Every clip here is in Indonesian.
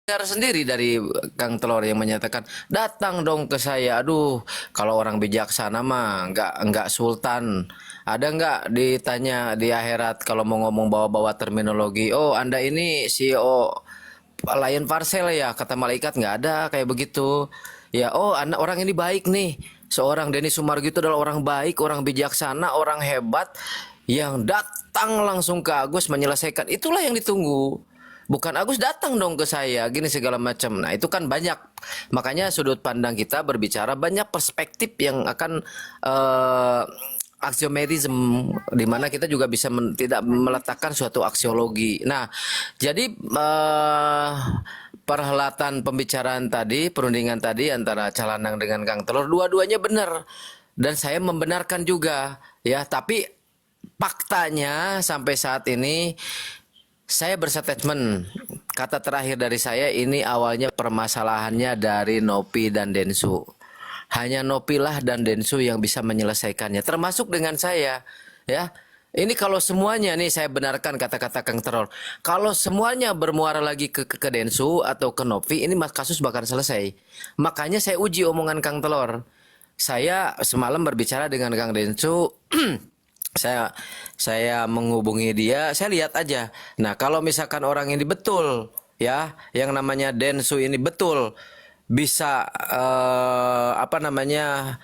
dengar sendiri dari Kang Telor yang menyatakan datang dong ke saya. Aduh, kalau orang bijaksana mah nggak sultan. Ada nggak ditanya di akhirat kalau mau ngomong bawa-bawa terminologi? Oh, Anda ini CEO Lion Parcel ya, kata malaikat nggak ada kayak begitu. Ya, oh anak orang ini baik nih. Seorang Denny Sumargo itu adalah orang baik, orang bijaksana, orang hebat yang datang langsung ke Agus menyelesaikan. Itulah yang ditunggu. Bukan Agus datang dong ke saya, gini segala macam. Nah itu kan banyak. Makanya sudut pandang kita berbicara banyak perspektif yang akan aksiomerism, di mana kita juga bisa tidak meletakkan suatu aksiologi. Nah, jadi perhelatan pembicaraan tadi, perundingan tadi antara Calanang dengan Kang Telur, dua-duanya benar dan saya membenarkan juga, ya. Tapi faktanya sampai saat ini saya berstatement, kata terakhir dari saya ini awalnya permasalahannya dari Nopi dan Densu. Hanya Nopilah dan Densu yang bisa menyelesaikannya, termasuk dengan saya, ya. Ini kalau semuanya nih saya benarkan kata-kata Kang Terol. Kalau semuanya bermuara lagi ke Densu atau ke Nopi, ini kasus bakal selesai. Makanya saya uji omongan Kang Telor. Saya semalam berbicara dengan Kang Densu, saya saya menghubungi dia, saya lihat aja. Nah, kalau misalkan orang ini betul, ya, yang namanya Densu ini betul bisa apa namanya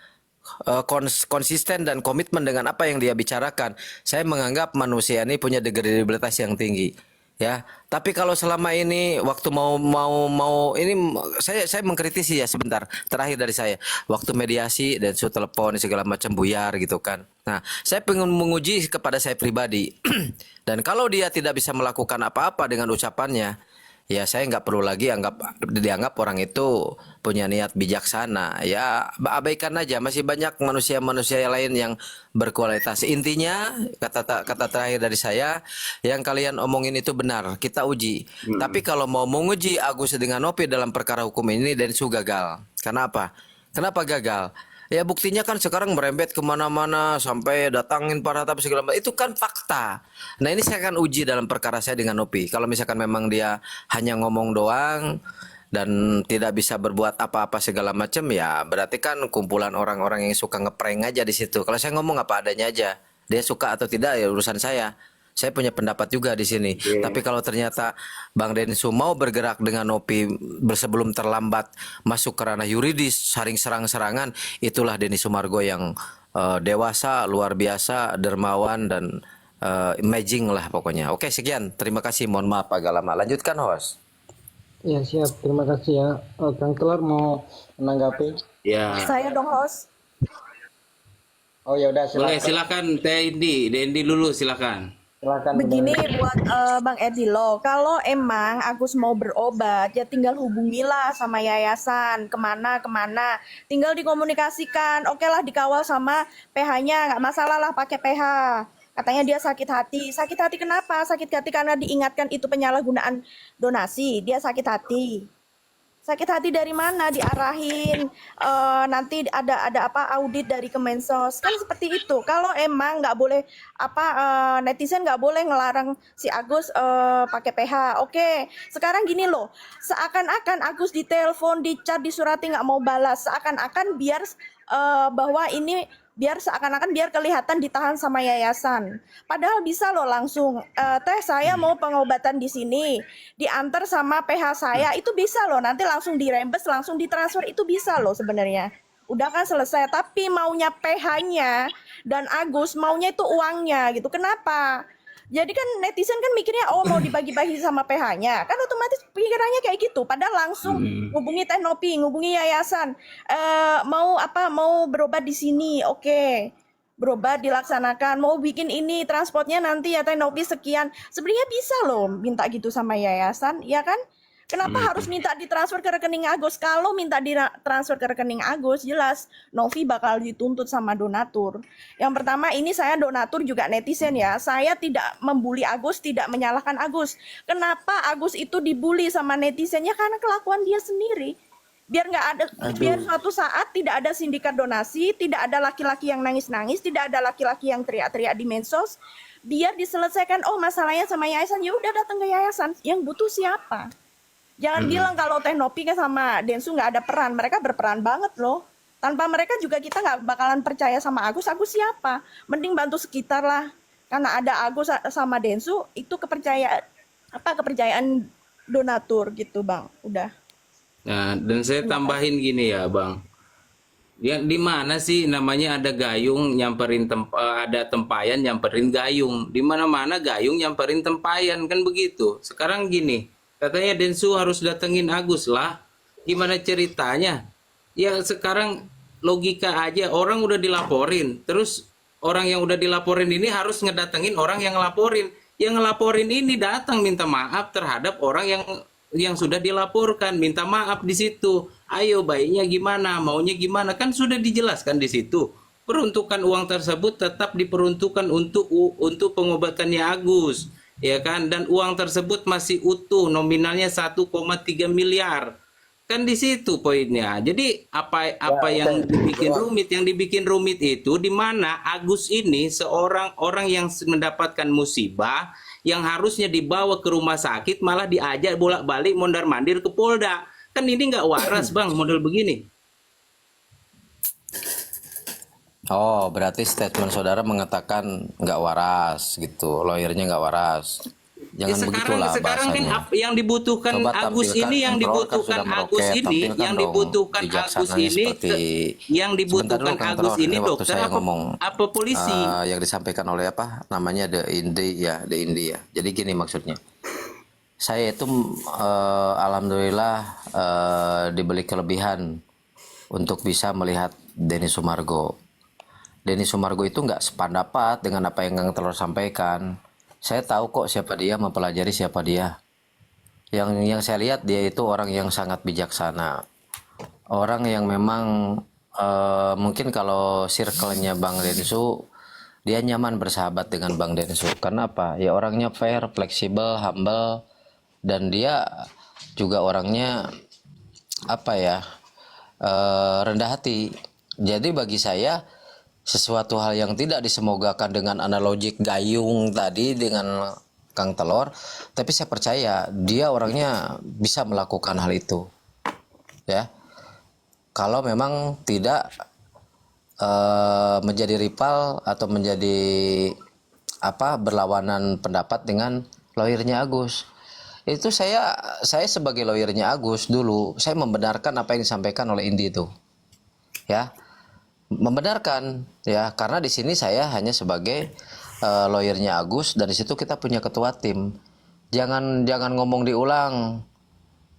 konsisten dan komitmen dengan apa yang dia bicarakan, saya menganggap manusia ini punya kredibilitas yang tinggi, ya. Tapi kalau selama ini waktu mau ini saya mengkritisi ya sebentar terakhir dari saya waktu mediasi dan su telepon segala macam buyar gitu kan. Nah, saya pengen menguji kepada saya pribadi dan kalau dia tidak bisa melakukan apa-apa dengan ucapannya, ya saya nggak perlu lagi dianggap orang itu punya niat bijaksana. Ya abaikan aja, masih banyak manusia-manusia lain yang berkualitas. Intinya kata terakhir dari saya, yang kalian omongin itu benar, kita uji. Tapi kalau mau menguji Agus dengan Nopi dalam perkara hukum ini, Densu gagal. Kenapa? Kenapa gagal? Ya buktinya kan sekarang merembet kemana-mana sampai datangin para tapi segala macam. Itu kan fakta. Nah ini saya akan uji dalam perkara saya dengan Nopi. Kalau misalkan memang dia hanya ngomong doang dan tidak bisa berbuat apa-apa segala macam, ya berarti kan kumpulan orang-orang yang suka ngeprank aja di situ. Kalau saya ngomong apa adanya aja, dia suka atau tidak ya urusan saya. Saya punya pendapat juga di sini. Tapi kalau ternyata Bang Densu mau bergerak dengan Nopi sebelum terlambat masuk ke ranah yuridis, saring serang-serangan, itulah Denny Sumargo yang dewasa, luar biasa, dermawan dan amazing lah pokoknya. Oke, sekian. Terima kasih. Mohon maaf agak lama. Lanjutkan host. Ya siap, terima kasih ya. Kang Kelar mau menanggapi? Ya, Saya dong host. Oh ya udah boleh silakan. silakan Teh Dendi dulu silakan. Silakan Begini buat Bang Edi loh, kalau emang Agus mau berobat, ya tinggal hubungilah sama yayasan, kemana, tinggal dikomunikasikan, oke lah dikawal sama PH-nya, nggak masalah lah pakai PH. Katanya dia sakit hati kenapa? Sakit hati karena diingatkan itu penyalahgunaan donasi, dia sakit hati. Sakit hati dari mana? Diarahin nanti ada apa audit dari Kemensos kan seperti itu. Kalau emang nggak boleh apa netizen nggak boleh ngelarang si Agus pakai PH. Oke, sekarang gini loh, seakan-akan Agus ditelepon, dicat, disurati nggak mau balas, seakan-akan biar bahwa ini biar kelihatan ditahan sama yayasan. Padahal bisa loh langsung, teh saya mau pengobatan di sini, diantar sama PH saya, itu bisa loh, nanti langsung dirembes, langsung ditransfer, itu bisa loh sebenarnya. Udah kan selesai, tapi maunya PH-nya dan Agus maunya itu uangnya gitu. Kenapa? Jadi kan netizen kan mikirnya oh mau dibagi-bagi sama PH-nya. Kan otomatis pikirannya kayak gitu. Padahal langsung hubungi Teh Nopi, hubungi yayasan. Mau berobat di sini. Oke. Berobat dilaksanakan. Mau bikin ini transportnya nanti ya Teh Nopi sekian. Sebenarnya bisa loh minta gitu sama yayasan, ya kan? Kenapa harus minta ditransfer ke rekening Agus? Kalau minta ditransfer ke rekening Agus, jelas Novi bakal dituntut sama donatur. Yang pertama ini saya donatur juga netizen ya. Saya tidak membuli Agus, tidak menyalahkan Agus. Kenapa Agus itu dibully sama netizennya? Karena kelakuan dia sendiri. Biar nggak ada, biar suatu saat tidak ada sindikat donasi, tidak ada laki-laki yang nangis-nangis, tidak ada laki-laki yang teriak-teriak di medsos. Biar diselesaikan, oh masalahnya sama yayasan, ya udah datang ke yayasan. Yang butuh siapa? Jangan bilang kalau Teknopi sama Densu nggak ada peran. Mereka berperan banget loh. Tanpa mereka juga kita nggak bakalan percaya sama Agus. Agus siapa? Mending bantu sekitar lah. Karena ada Agus sama Densu, itu kepercayaan donatur gitu Bang. Udah. Nah, dan saya tambahin gini ya, Bang. Ya, di mana sih namanya ada gayung nyamperin ada tempayan nyamperin gayung. Di mana-mana gayung nyamperin tempayan kan begitu. Sekarang gini, katanya Densu harus datengin Agus lah. Gimana ceritanya? Ya sekarang logika aja, orang udah dilaporin. Terus orang yang udah dilaporin ini harus ngedatengin orang yang ngelaporin. Yang ngelaporin ini datang minta maaf terhadap orang yang sudah dilaporkan, minta maaf di situ. Ayo baiknya gimana, maunya gimana, kan sudah dijelaskan di situ. Peruntukan uang tersebut tetap diperuntukkan untuk pengobatannya Agus, ya kan? Dan uang tersebut masih utuh, nominalnya 1,3 miliar. Kan di situ poinnya. Jadi apa yang dibikin rumit itu di mana Agus ini seorang orang yang mendapatkan musibah yang harusnya dibawa ke rumah sakit malah diajak bolak-balik mondar-mandir ke Polda. Kan ini nggak waras Bang model begini. Oh, berarti statement saudara mengatakan nggak waras gitu, lawyernya nggak waras. Jangan begitulah sekarang kan bahasanya. yang dibutuhkan Coba Agus tampilkan, ini, yang Emperor kan dibutuhkan sudah Agus meroket, ini, tampilkan yang dong dibutuhkan Agus bijaksananya ini, yang Sebentar dibutuhkan dulu, Kang Agus Telor, ini waktu dokter saya ngomong apa polisi? yang disampaikan oleh apa namanya The Indi ya. Jadi gini maksudnya. Saya itu alhamdulillah diberi kelebihan untuk bisa melihat Denny Sumargo. Denny Sumargo itu nggak sependapat dengan apa yang Kang Telor sampaikan. Saya tahu kok siapa dia, mempelajari siapa dia. Yang saya lihat dia itu orang yang sangat bijaksana. Orang yang memang mungkin kalau circle-nya Bang Densu, dia nyaman bersahabat dengan Bang Densu. Karena apa? Ya orangnya fair, fleksibel, humble, dan dia juga orangnya apa ya, rendah hati. Jadi bagi saya sesuatu hal yang tidak disemogakan dengan analogik gayung tadi dengan Kang Telor, tapi saya percaya dia orangnya bisa melakukan hal itu, ya. Kalau memang tidak menjadi rival atau menjadi berlawanan pendapat dengan lawyernya Agus. Itu saya sebagai lawyernya Agus dulu, saya membenarkan apa yang disampaikan oleh Indi itu, ya. Membenarkan ya, karena di sini saya hanya sebagai lawyernya Agus dan di situ kita punya ketua tim. Jangan ngomong diulang.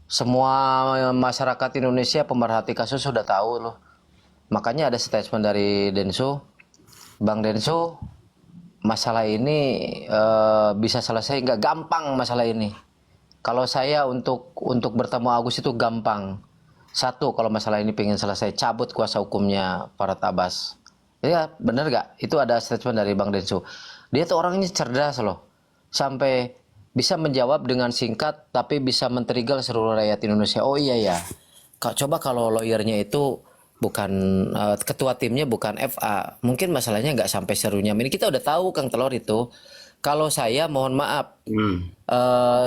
Semua masyarakat Indonesia pemerhati kasus sudah tahu loh. Makanya ada statement dari Densu, Bang Densu, masalah ini bisa selesai nggak? Gampang masalah ini. Kalau saya untuk bertemu Agus itu gampang. Satu, kalau masalah ini pengen selesai, cabut kuasa hukumnya Farhad Abbas. Ya, bener gak? Itu ada statement dari Bang Densu. Dia tuh orangnya cerdas loh. Sampai bisa menjawab dengan singkat, tapi bisa men-trigger seluruh rakyat Indonesia. Oh iya ya. Coba kalau lawyernya itu bukan, ketua timnya bukan FA. Mungkin masalahnya nggak sampai serunya. Ini kita udah tahu Kang Telor itu. Kalau saya mohon maaf,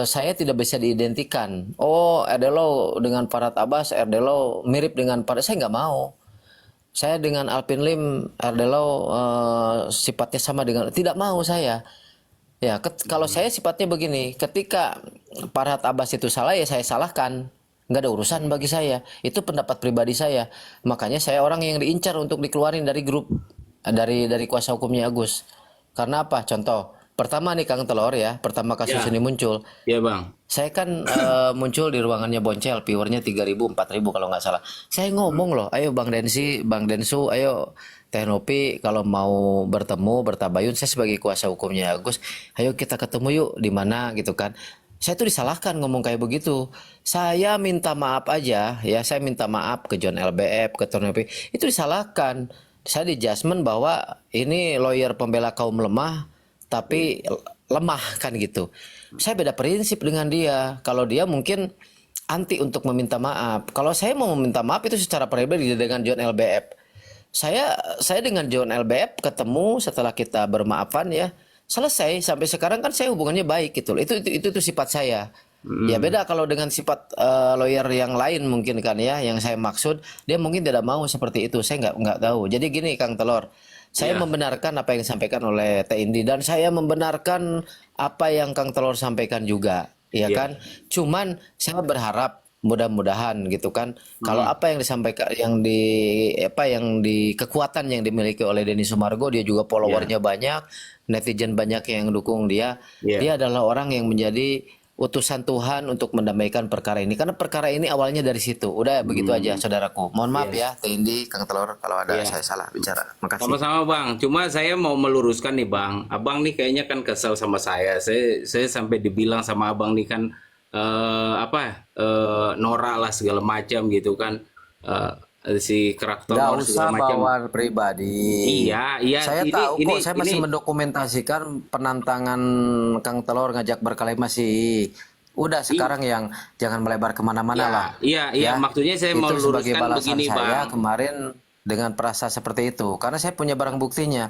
saya tidak bisa diidentikan. Oh, Erdelo dengan Farhad Abbas, Erdelo mirip dengan Farhad. Saya nggak mau. Saya dengan Alvin Lim, Erdelo sifatnya sama dengan. Tidak mau saya. Ya, kalau saya sifatnya begini. Ketika Farhad Abbas itu salah, ya saya salahkan. Nggak ada urusan bagi saya. Itu pendapat pribadi saya. Makanya saya orang yang diincar untuk dikeluarin dari grup, dari kuasa hukumnya Agus. Karena apa? Contoh. Pertama nih Kang Telor ya, pertama kasus ini muncul. Ya Bang. Saya kan muncul di ruangannya Boncel, viewernya 3.000, 4.000 kalau nggak salah. Saya ngomong loh, ayo Bang Densu, ayo Teknopi kalau mau bertabayun, saya sebagai kuasa hukumnya Agus, ayo kita ketemu yuk di mana gitu kan. Saya tuh disalahkan ngomong kayak begitu. Saya minta maaf aja ya, saya minta maaf ke John LBF, ke Teknopi, itu disalahkan. Saya di judgement bahwa ini lawyer pembela kaum lemah, tapi lemah kan gitu. Saya beda prinsip dengan dia. Kalau dia mungkin anti untuk meminta maaf. Kalau saya mau meminta maaf itu secara pribadi dengan John LBF. Saya dengan John LBF ketemu setelah kita bermaafan ya. Selesai, sampai sekarang kan saya hubungannya baik gitu. Itu sifat saya. Ya beda kalau dengan sifat lawyer yang lain mungkin kan ya, yang saya maksud dia mungkin tidak mau seperti itu. Saya nggak tahu. Jadi gini Kang Telor, saya Ya. membenarkan apa yang disampaikan oleh Teh Indi dan saya membenarkan apa yang Kang Telor sampaikan juga, ya Ya. kan? Cuman saya berharap mudah-mudahan gitu kan, kalau apa yang disampaikan yang di kekuatan yang dimiliki oleh Denny Sumargo, dia juga followernya banyak, netizen banyak yang dukung dia. Ya. Dia adalah orang yang menjadi utusan Tuhan untuk mendamaikan perkara ini. Karena perkara ini awalnya dari situ. Udah begitu aja, saudaraku. Mohon maaf ya, Teh Indi, Kang Telor, kalau ada saya salah bicara. Makasih. Sama-sama Bang. Cuma saya mau meluruskan nih Bang. Abang nih kayaknya kan kesel sama saya. Saya sampai dibilang sama Abang nih kan norak lah segala macam gitu kan. Si karakter Nggak segala usah macam. bawa pribadi. Iya, iya. Saya Ini tahu ini kok, saya masih ini mendokumentasikan penantangan Kang Telor ngajak berkelahi masih. Udah sekarang yang jangan melebar kemana-mana ya, lah. iya, iya. Ya, Maksudnya saya mau itu sebagai luruskan balasan begini saya Bang. kemarin dengan perasa seperti itu. Karena saya punya barang buktinya.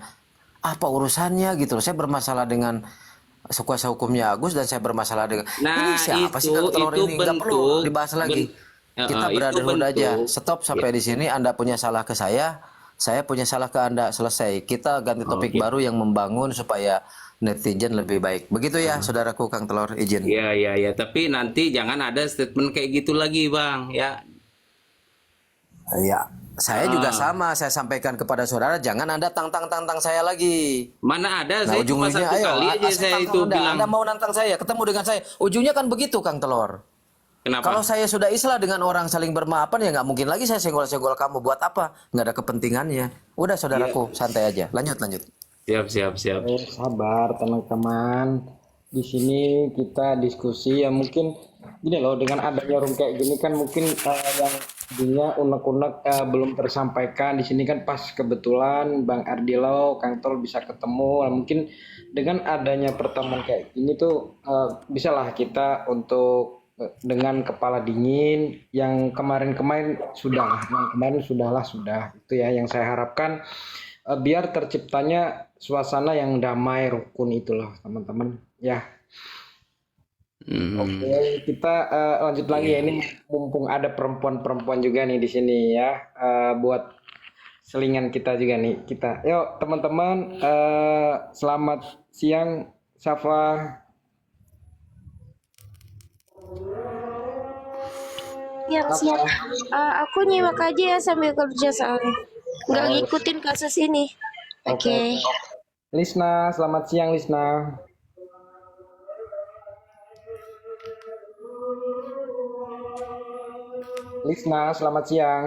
Apa urusannya gitu loh. Saya bermasalah dengan kuasa hukumnya Agus dan saya bermasalah dengan ini Nah, siapa sih Kang Telor itu ini? Nggak perlu bentuk dibahas lagi. Kita itu brotherhood aja. bentuk. Stop Ya, sampai di sini. Anda punya salah ke saya punya salah ke Anda. Selesai. Kita ganti topik oke. baru yang membangun supaya netizen lebih baik. Begitu ya, saudaraku Kang Telor, izin. Iya, iya, iya. Tapi nanti jangan ada statement kayak gitu lagi, Bang. Ya. Ya, saya juga Ah, sama. Saya sampaikan kepada saudara, jangan Anda tantang saya lagi. mana ada? Nah, Saya cuma ujung-ujungnya, satu ayo, kali aja saya saya tantang itu Anda. bilang. Anda mau nantang saya, ketemu dengan saya. Ujungnya kan begitu, Kang Telor. Kalau Kenapa? saya sudah islah dengan orang saling bermaafan, ya nggak mungkin lagi saya senggol-senggol kamu. Buat apa? Nggak ada kepentingannya. Udah, Iya. saudaraku, santai aja. Lanjut. Siap, siap, siap. Sabar teman-teman. Di sini kita diskusi ya mungkin gini loh, dengan adanya room kayak gini kan mungkin yang dia unek-unek belum tersampaikan di sini kan pas kebetulan Bang Ardilo, Kang Tol bisa ketemu. Nah, mungkin dengan adanya pertemuan kayak gini tuh bisalah kita untuk dengan kepala dingin yang kemarin-kemarin sudah, yang kemarin sudah itu ya yang saya harapkan biar terciptanya suasana yang damai rukun itulah teman-teman ya. Hmm, Oke, kita lanjut lagi ya, ini mumpung ada perempuan-perempuan juga nih di sini ya, buat selingan kita juga nih kita. Yuk teman-teman, selamat siang Safa. Siap. Aku nyimak aja ya sambil kerja soalnya. Nggak ngikutin kasus ini. Oke. Lisna, selamat siang Lisna. Lisna, selamat siang.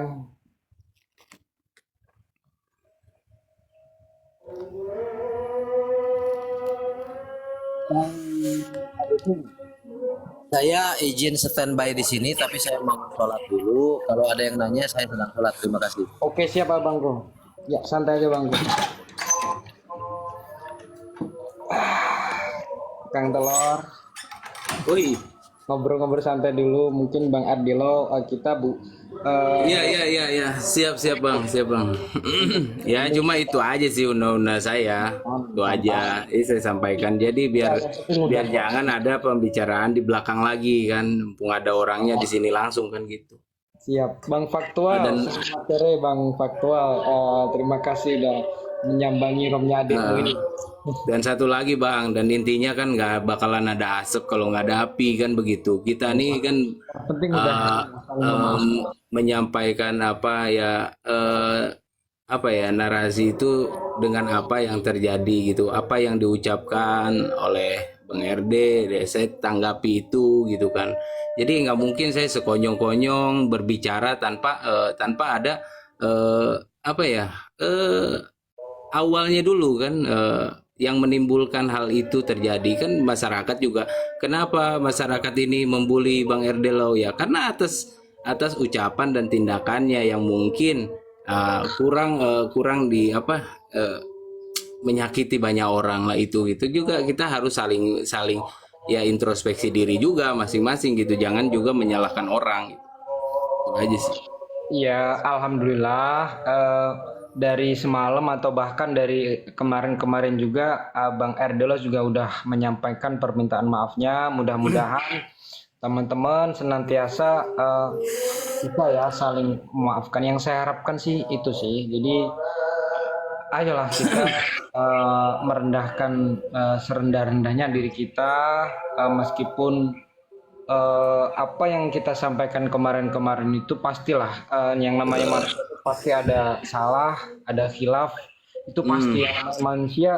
Saya izin standby di sini, tapi saya mau sholat dulu. Kalau ada yang nanya, saya sedang sholat. Terima kasih. Oke, siap Abangku. Ya, santai aja Bangku. Kang Telor, Woi, ngobrol-ngobrol santai dulu. Mungkin Bang Ardilo, kita iya, iya, iya, iya. Siap, siap, Bang, siap, Bang. Ya, cuma itu aja sih undang-undang saya. Itu aja. Ini saya sampaikan. Jadi biar jangan ada pembicaraan di belakang lagi kan. Mumpung ada orangnya di sini langsung kan gitu. siap. Bang Faktual, Dan selamat sore Bang Faktual. Terima kasih udah menyambangi romnya adikmu ini. Dan satu lagi Bang, dan intinya kan nggak bakalan ada asap kalau nggak ada api kan begitu. Kita nih kan Penting udah menyampaikan apa ya narasi itu dengan apa yang terjadi gitu, apa yang diucapkan oleh Bang RD, saya tanggapi itu gitu kan. Jadi nggak mungkin saya sekonyong-konyong berbicara tanpa ada apa ya awalnya dulu kan yang menimbulkan hal itu terjadi kan masyarakat juga. Kenapa masyarakat ini membuli Bang RD Lau ya? Karena atas ucapan dan tindakannya yang mungkin kurang menyakiti banyak orang lah itu juga kita harus saling ya introspeksi diri juga masing-masing gitu. Jangan juga menyalahkan orang gitu. Itu aja sih. ya, alhamdulillah dari semalam atau bahkan dari kemarin-kemarin juga Bang Ardilo juga udah menyampaikan permintaan maafnya. Mudah-mudahan teman-teman senantiasa kita ya saling memaafkan. Yang saya harapkan sih itu sih. Jadi ayolah kita merendahkan serendah-rendahnya diri kita, meskipun apa yang kita sampaikan kemarin-kemarin itu pastilah yang namanya manusia itu pasti ada salah, ada khilaf, itu pasti yang namanya manusia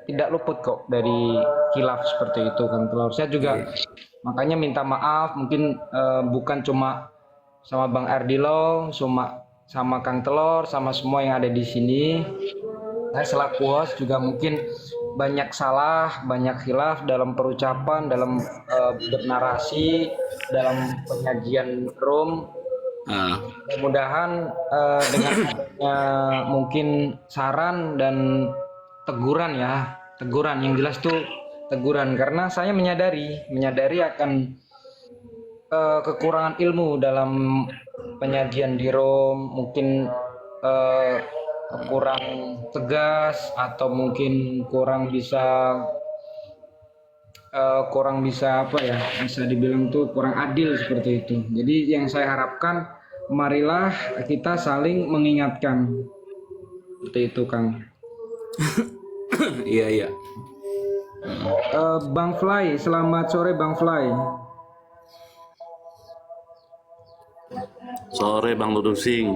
tidak luput kok dari khilaf seperti itu kan telur. Saya juga makanya minta maaf mungkin bukan cuma sama Bang Erdilo, sama Kang Telur, sama semua yang ada di sini. Saya selaku host juga mungkin banyak salah, banyak khilaf dalam perucapan, dalam bernarasi, dalam penyajian room. Ah, Mudah-mudahan dengan adanya mungkin saran dan teguran ya, teguran yang jelas tuh teguran, karena saya menyadari akan kekurangan ilmu dalam penyajian di room, mungkin kurang tegas atau mungkin kurang bisa apa ya, bisa dibilang tuh kurang adil seperti itu. Jadi yang saya harapkan marilah kita saling mengingatkan seperti itu Kang. iya iya. Bang Fly, selamat sore Bang Fly. Sore Bang Ludusing.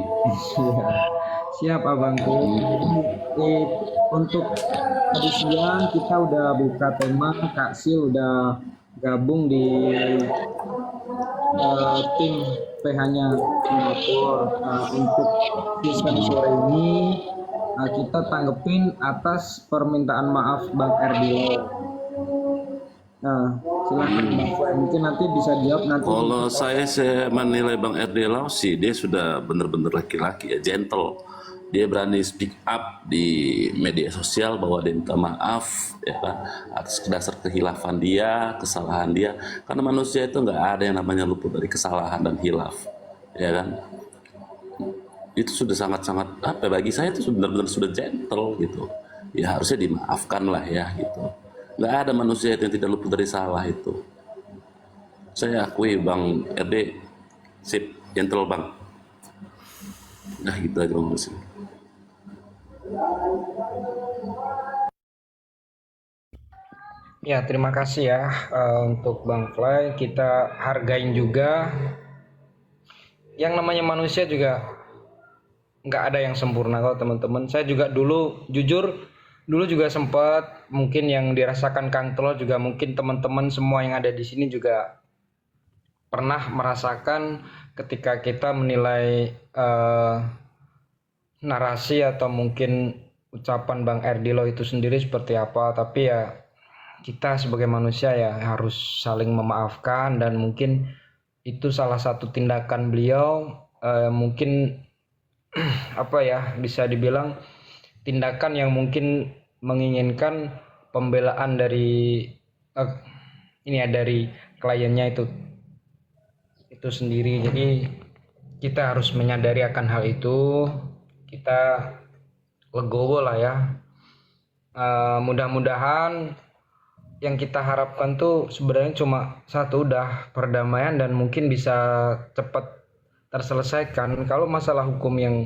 Siap abangku. Untuk tadi siang kita udah buka tema, Kak Sil udah gabung di tim PH-nya Singapura. Untuk season sore ini kita tanggepin atas permintaan maaf Bang Erdilo. Nah, silakan Bang Fly. Mungkin nanti bisa jawab nanti. Kalau saya menilai Bang Erdelo sih dia sudah benar-benar laki-laki ya, gentle. Dia berani speak up di media sosial bahwa dia minta maaf ya kan, atas dasar kehilafan dia, kesalahan dia. Karena manusia itu nggak ada yang namanya luput dari kesalahan dan hilaf, ya kan. Itu sudah sangat-sangat apa bagi saya itu benar-benar sudah gentle gitu. Ya harusnya dimaafkan lah ya gitu. Nggak ada manusia yang tidak luput dari salah itu. Saya akui Bang RD sip, gentle Bang. Nah gitu aja Bang Lusin. Ya, terima kasih ya untuk Bang Fly. Kita hargain juga. Yang namanya manusia juga nggak ada yang sempurna kok teman-teman. Saya juga dulu, jujur, dulu juga sempat mungkin yang dirasakan Kang Telur juga mungkin teman-teman semua yang ada di sini juga pernah merasakan ketika kita menilai narasi atau mungkin ucapan Bang Erdilo itu sendiri seperti apa, tapi ya kita sebagai manusia ya harus saling memaafkan, dan mungkin itu salah satu tindakan beliau mungkin apa ya, bisa dibilang tindakan yang mungkin menginginkan pembelaan dari ini ya, dari kliennya itu sendiri. Jadi kita harus menyadari akan hal itu, kita legowo lah ya. Mudah-mudahan yang kita harapkan tuh sebenarnya cuma satu, udah perdamaian dan mungkin bisa cepat terselesaikan. Kalau masalah hukum yang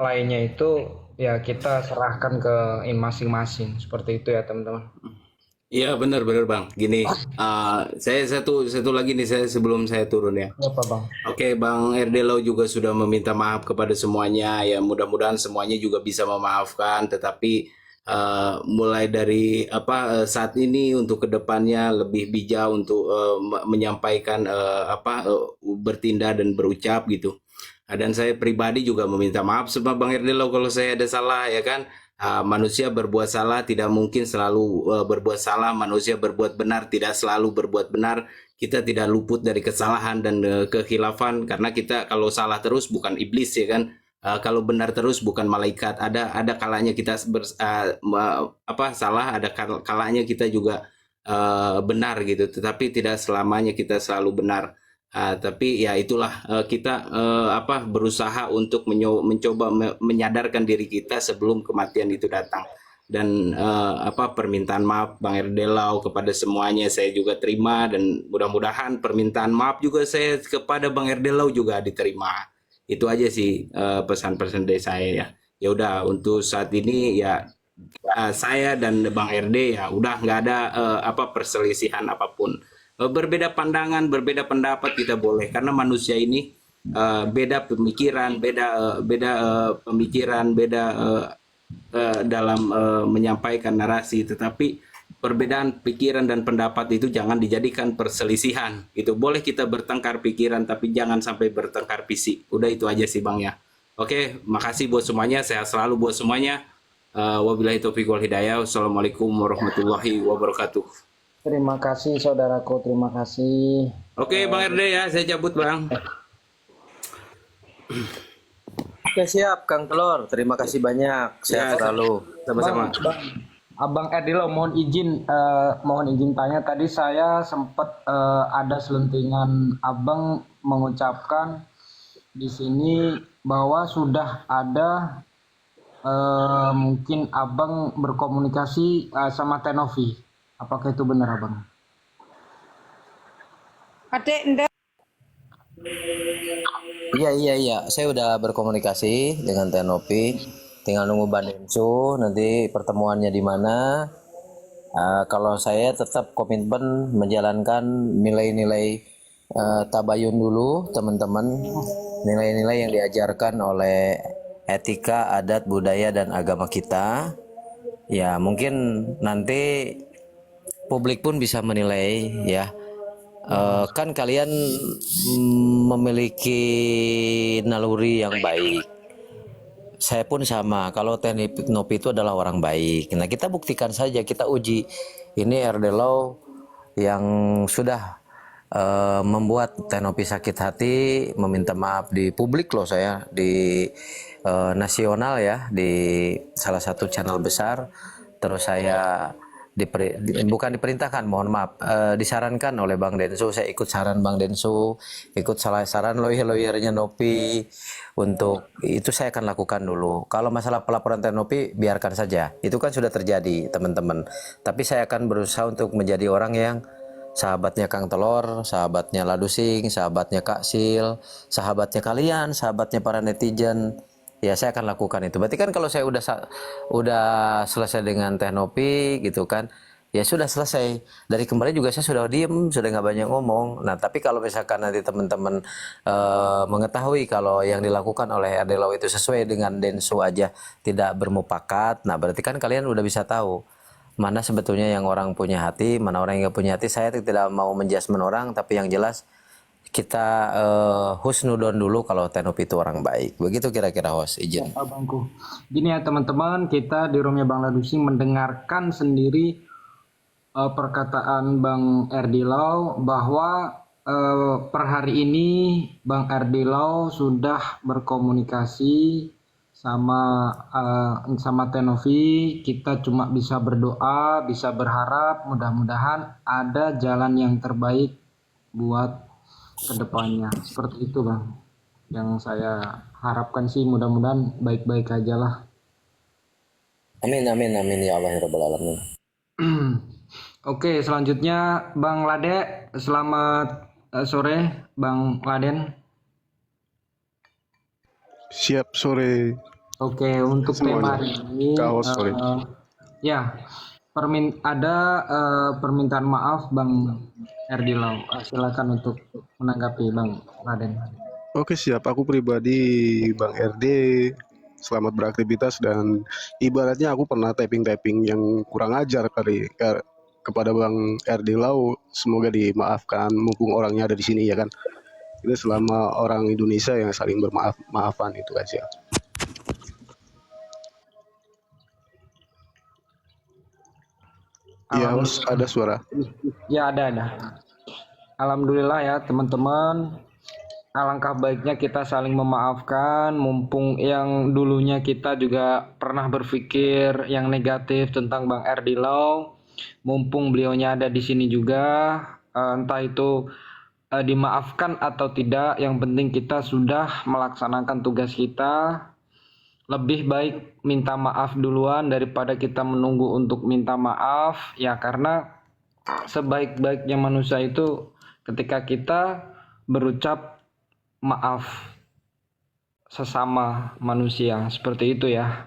lainnya itu ya kita serahkan ke masing-masing, seperti itu ya teman-teman. Iya benar-benar Bang. Gini, saya satu lagi nih saya sebelum saya turun ya. Apa Bang? Oke, Bang Erdelo juga sudah meminta maaf kepada semuanya. Ya mudah-mudahan semuanya juga bisa memaafkan. Tetapi mulai dari saat ini untuk kedepannya lebih bijak untuk menyampaikan bertindak dan berucap gitu. Dan saya pribadi juga meminta maaf sama Bang Erdelo kalau saya ada salah ya kan. Manusia berbuat salah tidak mungkin selalu berbuat salah. Manusia berbuat benar tidak selalu berbuat benar. Kita tidak luput dari kesalahan dan kekhilafan, karena kita kalau salah terus bukan iblis ya kan. Kalau benar terus bukan malaikat. Ada kalanya kita salah, ada kalanya kita juga benar gitu. Tetapi tidak selamanya kita selalu benar. Tapi ya itulah kita berusaha untuk mencoba menyadarkan diri kita sebelum kematian itu datang. dan permintaan maaf Bang Erdelau kepada semuanya saya juga terima, dan mudah-mudahan permintaan maaf juga saya kepada Bang Erdelau juga diterima. Itu aja sih pesan-pesan dari saya ya. Ya udah, untuk saat ini ya saya dan Bang RD ya udah nggak ada perselisihan apapun. Berbeda pandangan, berbeda pendapat kita boleh, karena manusia ini beda pemikiran, dalam menyampaikan narasi, tetapi perbedaan pikiran dan pendapat itu jangan dijadikan perselisihan. Itu boleh kita bertengkar pikiran, tapi jangan sampai bertengkar fisik. Udah itu aja sih Bang ya. Oke, makasih buat semuanya, sehat selalu buat semuanya. Wabillahi taufiq wal hidayah. Wassalamualaikum warahmatullahi wabarakatuh. Terima kasih saudaraku, terima kasih. Oke Bang RD ya, saya cabut Bang. Oke siap Kang Telur, terima kasih banyak. Sehat Ya, selalu. sama-sama. Abang Erdilo mohon izin tanya, tadi saya sempat ada selentingan Abang mengucapkan di sini bahwa sudah ada mungkin Abang berkomunikasi sama Tenovi. Apakah itu benar Abang? Adek, ndek. Iya. Saya udah berkomunikasi dengan Tenopi. Tinggal nunggu Bang Densu nanti pertemuannya di mana. Kalau saya tetap komitmen menjalankan nilai-nilai tabayun dulu, teman-teman. Nilai-nilai yang diajarkan oleh etika, adat, budaya, dan agama kita. Ya, mungkin nanti publik pun bisa menilai ya. Kan kalian memiliki naluri yang baik. Saya pun sama. Kalau Tenopi itu adalah orang baik. Nah, kita buktikan saja, kita uji. Ini Erdelau yang sudah membuat Tenopi sakit hati, meminta maaf di publik loh, saya di nasional ya, di salah satu channel besar. Terus saya bukan diperintahkan, mohon maaf, disarankan oleh Bang Densu. Saya ikut saran Bang Densu, ikut saran lawyer-lawyernya Nopi. Untuk itu saya akan lakukan dulu. Kalau masalah pelaporan Tenopi biarkan saja, itu kan sudah terjadi teman-teman. Tapi saya akan berusaha untuk menjadi orang yang sahabatnya Kang Telor, sahabatnya Ladusing, sahabatnya Kak Sil, sahabatnya kalian, sahabatnya para netizen. Ya saya akan lakukan itu. Berarti kan kalau saya udah selesai dengan Tenopi gitu kan, ya sudah selesai. Dari kemarin juga saya sudah diem, sudah nggak banyak ngomong. Nah tapi kalau misalkan nanti teman-teman mengetahui kalau yang dilakukan oleh Erdelau itu sesuai dengan Densu aja, tidak bermufakat, nah berarti kan kalian udah bisa tahu mana sebetulnya yang orang punya hati, mana orang yang nggak punya hati. Saya tidak mau menjudgment orang, tapi yang jelas kita husnudon dulu kalau Tenopi itu orang baik. Begitu kira-kira host, izin. Abangku. Gini ya teman-teman, kita di roomnya Bang Ladusing mendengarkan sendiri perkataan Bang Erdilau bahwa per hari ini Bang Erdilau sudah berkomunikasi sama Tenovi. Kita cuma bisa berdoa, bisa berharap mudah-mudahan ada jalan yang terbaik buat kedepannya. Seperti itu Bang, yang saya harapkan sih, mudah-mudahan baik-baik aja lah. Amin ya Allah ya Rabbal Alamin. Oke, selanjutnya Bang Lade, selamat sore Bang Laden. Siap sore. Oke, untuk tema hari ini Sore. ya ada permintaan maaf Bang Erdilau. Silakan untuk menanggapi Bang Raden. Oke siap, aku pribadi Bang RD selamat beraktivitas, dan ibaratnya aku pernah typing yang kurang ajar kepada Bang Erdilau, semoga dimaafkan mumpung orangnya ada di sini ya kan. Kita selama orang Indonesia yang saling bermaaf-maafan, itu aja. Ya, harus ada suara. Ya ada. Alhamdulillah ya teman-teman. Alangkah baiknya kita saling memaafkan, mumpung yang dulunya kita juga pernah berpikir yang negatif tentang Bang Erdilau, mumpung beliaunya ada di sini juga, entah itu dimaafkan atau tidak, yang penting kita sudah melaksanakan tugas kita. lebih baik minta maaf duluan daripada kita menunggu untuk minta maaf, ya karena sebaik-baiknya manusia itu ketika kita berucap maaf sesama manusia, seperti itu ya.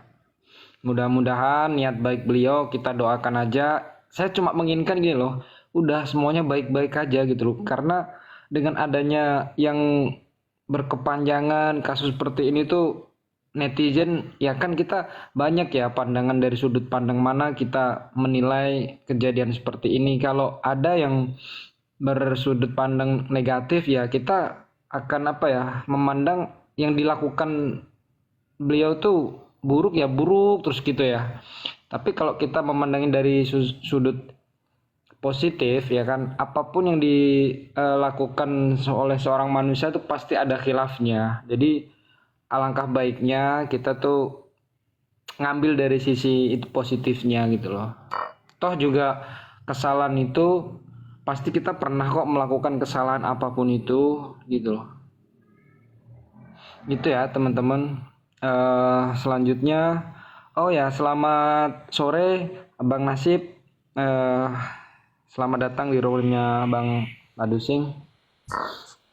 Mudah-mudahan niat baik beliau kita doakan aja. Saya cuma menginginkan gini loh, udah semuanya baik-baik aja gitu loh. Karena dengan adanya yang berkepanjangan kasus seperti ini tuh netizen, ya kan kita banyak ya pandangan dari sudut pandang mana kita menilai kejadian seperti ini. Kalau ada yang bersudut pandang negatif, ya kita akan memandang yang dilakukan beliau tuh buruk ya buruk terus gitu ya. Tapi kalau kita memandangin dari sudut positif, ya kan, apapun yang dilakukan oleh seorang manusia itu pasti ada khilafnya. Jadi alangkah baiknya kita tuh ngambil dari sisi itu positifnya gitu loh. Toh juga kesalahan itu pasti kita pernah kok melakukan kesalahan apapun itu gitu loh. Gitu ya teman-teman. Selanjutnya, oh ya, selamat sore Abang Nasib. Selamat datang di roomnya Bang Ladusing.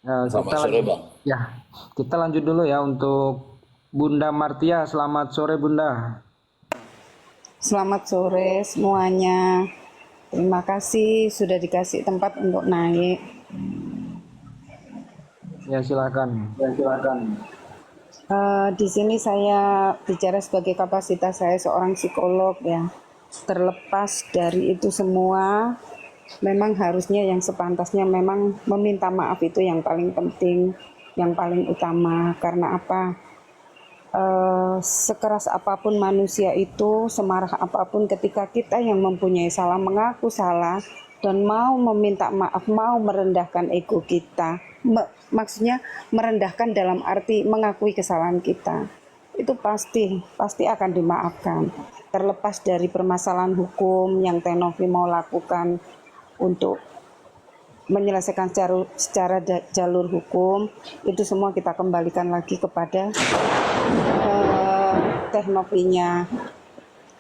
Selamat sore, Bang. Ya, kita lanjut dulu ya untuk Bunda Martia. Selamat sore Bunda. Selamat sore semuanya. Terima kasih sudah dikasih tempat untuk naik. Ya silakan. Di sini saya bicara sebagai kapasitas saya seorang psikolog ya. Terlepas dari itu semua, memang harusnya yang sepantasnya memang meminta maaf itu yang paling penting, yang paling utama. Karena apa? Sekeras apapun manusia itu, semarah apapun, ketika kita yang mempunyai salah mengaku salah dan mau meminta maaf, mau merendahkan ego kita, maksudnya merendahkan dalam arti mengakui kesalahan kita, itu pasti akan dimaafkan. Terlepas dari permasalahan hukum yang Tenovi mau lakukan untuk menyelesaikan secara jalur hukum, itu semua kita kembalikan lagi kepada Tenovinya.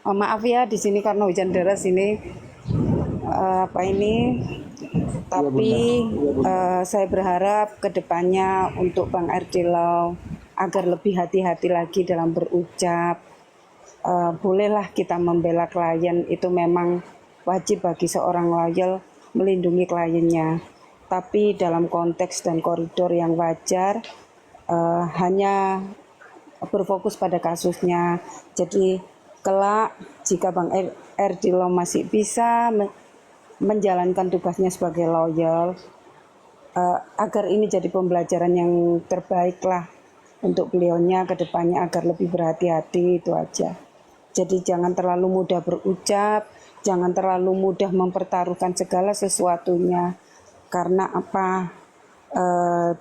Maaf ya di sini karena hujan deras ini tapi saya berharap kedepannya untuk Bang Erdilau agar lebih hati-hati lagi dalam berucap. Bolehlah kita membela klien, itu memang wajib bagi seorang lawyer melindungi kliennya, tapi dalam konteks dan koridor yang wajar, hanya berfokus pada kasusnya. Jadi kelak jika Bang Erdilau masih bisa menjalankan tugasnya sebagai lawyer, agar ini jadi pembelajaran yang terbaik lah untuk beliaunya ke depannya agar lebih berhati-hati, itu aja. Jadi jangan terlalu mudah berucap, jangan terlalu mudah mempertaruhkan segala sesuatunya. Karena apa?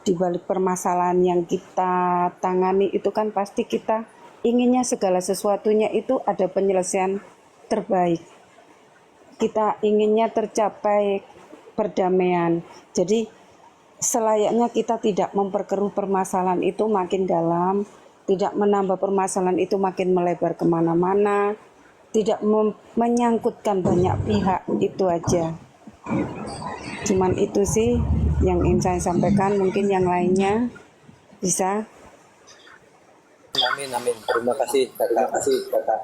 Di balik permasalahan yang kita tangani itu kan pasti kita inginnya segala sesuatunya itu ada penyelesaian terbaik. Kita inginnya tercapai perdamaian. Jadi selayaknya kita tidak memperkeruh permasalahan itu makin dalam, tidak menambah permasalahan itu makin melebar kemana-mana, tidak menyangkutkan banyak pihak, itu aja. Cuman itu sih yang ingin saya sampaikan, mungkin yang lainnya bisa. Amin. Terima kasih kakak.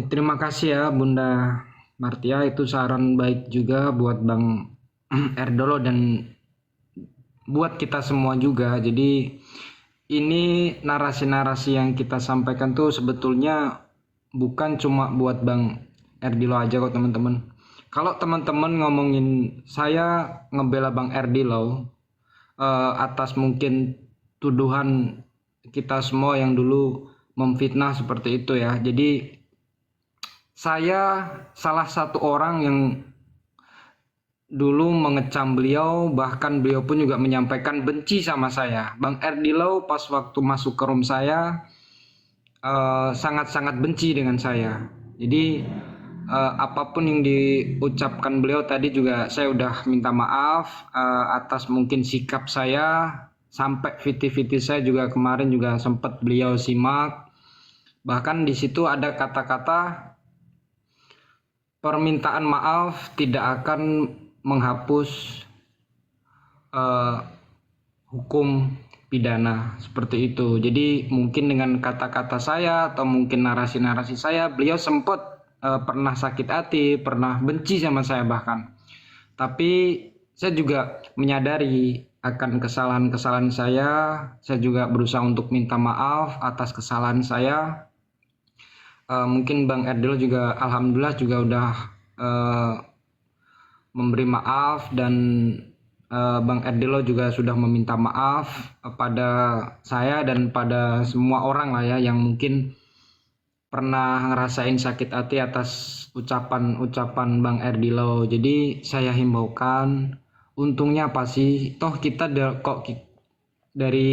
Terima kasih ya Bunda Martia, itu saran baik juga buat Bang Erdolo dan buat kita semua juga. Jadi ini narasi-narasi yang kita sampaikan tuh sebetulnya bukan cuma buat Bang Erdilo aja kok teman-teman. Kalau teman-teman ngomongin saya ngebela Bang Erdilo atas mungkin tuduhan kita semua yang dulu memfitnah seperti itu ya. Jadi saya salah satu orang yang dulu mengecam beliau, bahkan beliau pun juga menyampaikan benci sama saya. Bang Erdilo pas waktu masuk ke room saya sangat-sangat benci dengan saya. Jadi apapun yang diucapkan beliau tadi juga saya udah minta maaf atas mungkin sikap saya sampai VT-VT saya juga kemarin juga sempat beliau simak. Bahkan di situ ada kata-kata permintaan maaf tidak akan menghapus hukum pidana seperti itu. Jadi mungkin dengan kata-kata saya atau mungkin narasi-narasi saya, beliau sempat pernah sakit hati, pernah benci sama saya bahkan. Tapi saya juga menyadari akan kesalahan-kesalahan saya. Saya juga berusaha untuk minta maaf atas kesalahan saya. Mungkin Bang Erdil juga alhamdulillah juga udah memberi maaf, dan Bang Erdilo juga sudah meminta maaf pada saya dan pada semua orang lah ya yang mungkin pernah ngerasain sakit hati atas ucapan-ucapan Bang Erdilo. Jadi saya himbaukan, untungnya apa sih? Toh kita dari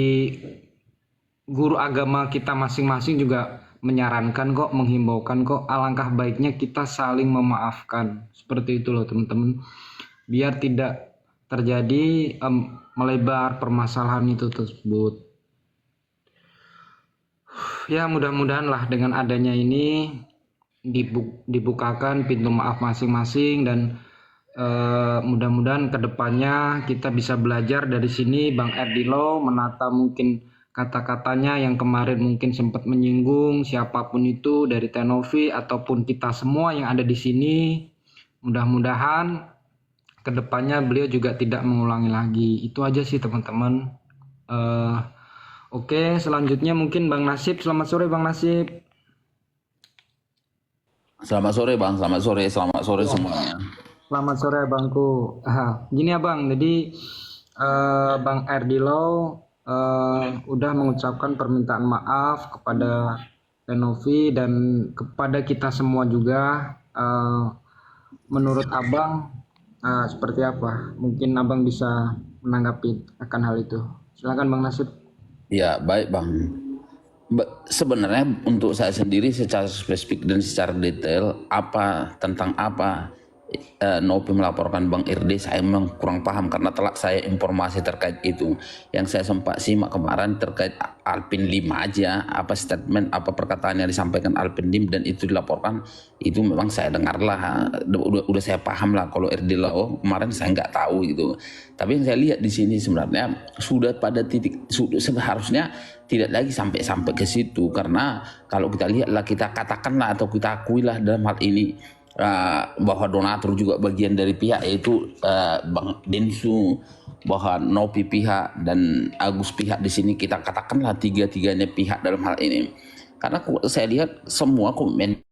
guru agama kita masing-masing juga menyarankan kok, menghimbaukan kok, alangkah baiknya kita saling memaafkan. Seperti itu loh teman-teman. Biar tidak terjadi melebar permasalahan itu tersebut. Ya mudah-mudahan lah dengan adanya ini dibukakan pintu maaf masing-masing, dan mudah-mudahan kedepannya kita bisa belajar dari sini. Bang Erdilo menata mungkin kata-katanya yang kemarin mungkin sempat menyinggung siapapun itu dari Tenovi ataupun kita semua yang ada di sini. Mudah-mudahan kedepannya beliau juga tidak mengulangi lagi. Itu aja sih teman-teman. Oke, selanjutnya mungkin Bang Nasib. Selamat sore Bang Nasib. Selamat sore Bang, selamat sore semuanya. Selamat sore Bangku. Gini ya Bang, jadi Bang Erdilo udah mengucapkan permintaan maaf kepada Tenovi dan kepada kita semua juga. Menurut Abang seperti apa? Mungkin Abang bisa menanggapi akan hal itu. Silakan Bang Nasib. Ya baik Bang. Sebenarnya untuk saya sendiri secara spesifik dan secara detail tentang apa Nopi melaporkan Bang Irde, saya memang kurang paham karena telat saya informasi terkait itu. Yang saya sempat simak kemarin terkait Alpin Lim aja, apa statement, apa perkataan yang disampaikan Alpin Lim dan itu dilaporkan, itu memang saya dengar lah, udah saya paham lah. Kalau Irde Lao kemarin saya nggak tahu gitu. Tapi yang saya lihat di sini sebenarnya sudah pada titik seharusnya tidak lagi sampai ke situ, karena kalau kita lihatlah, kita katakanlah atau kita akuilah dalam hal ini bahwa donatur juga bagian dari pihak, yaitu Bang Densu, bahwa Nopi pihak dan Agus pihak. Di sini kita katakanlah tiga-tiganya pihak dalam hal ini, karena saya lihat semua komen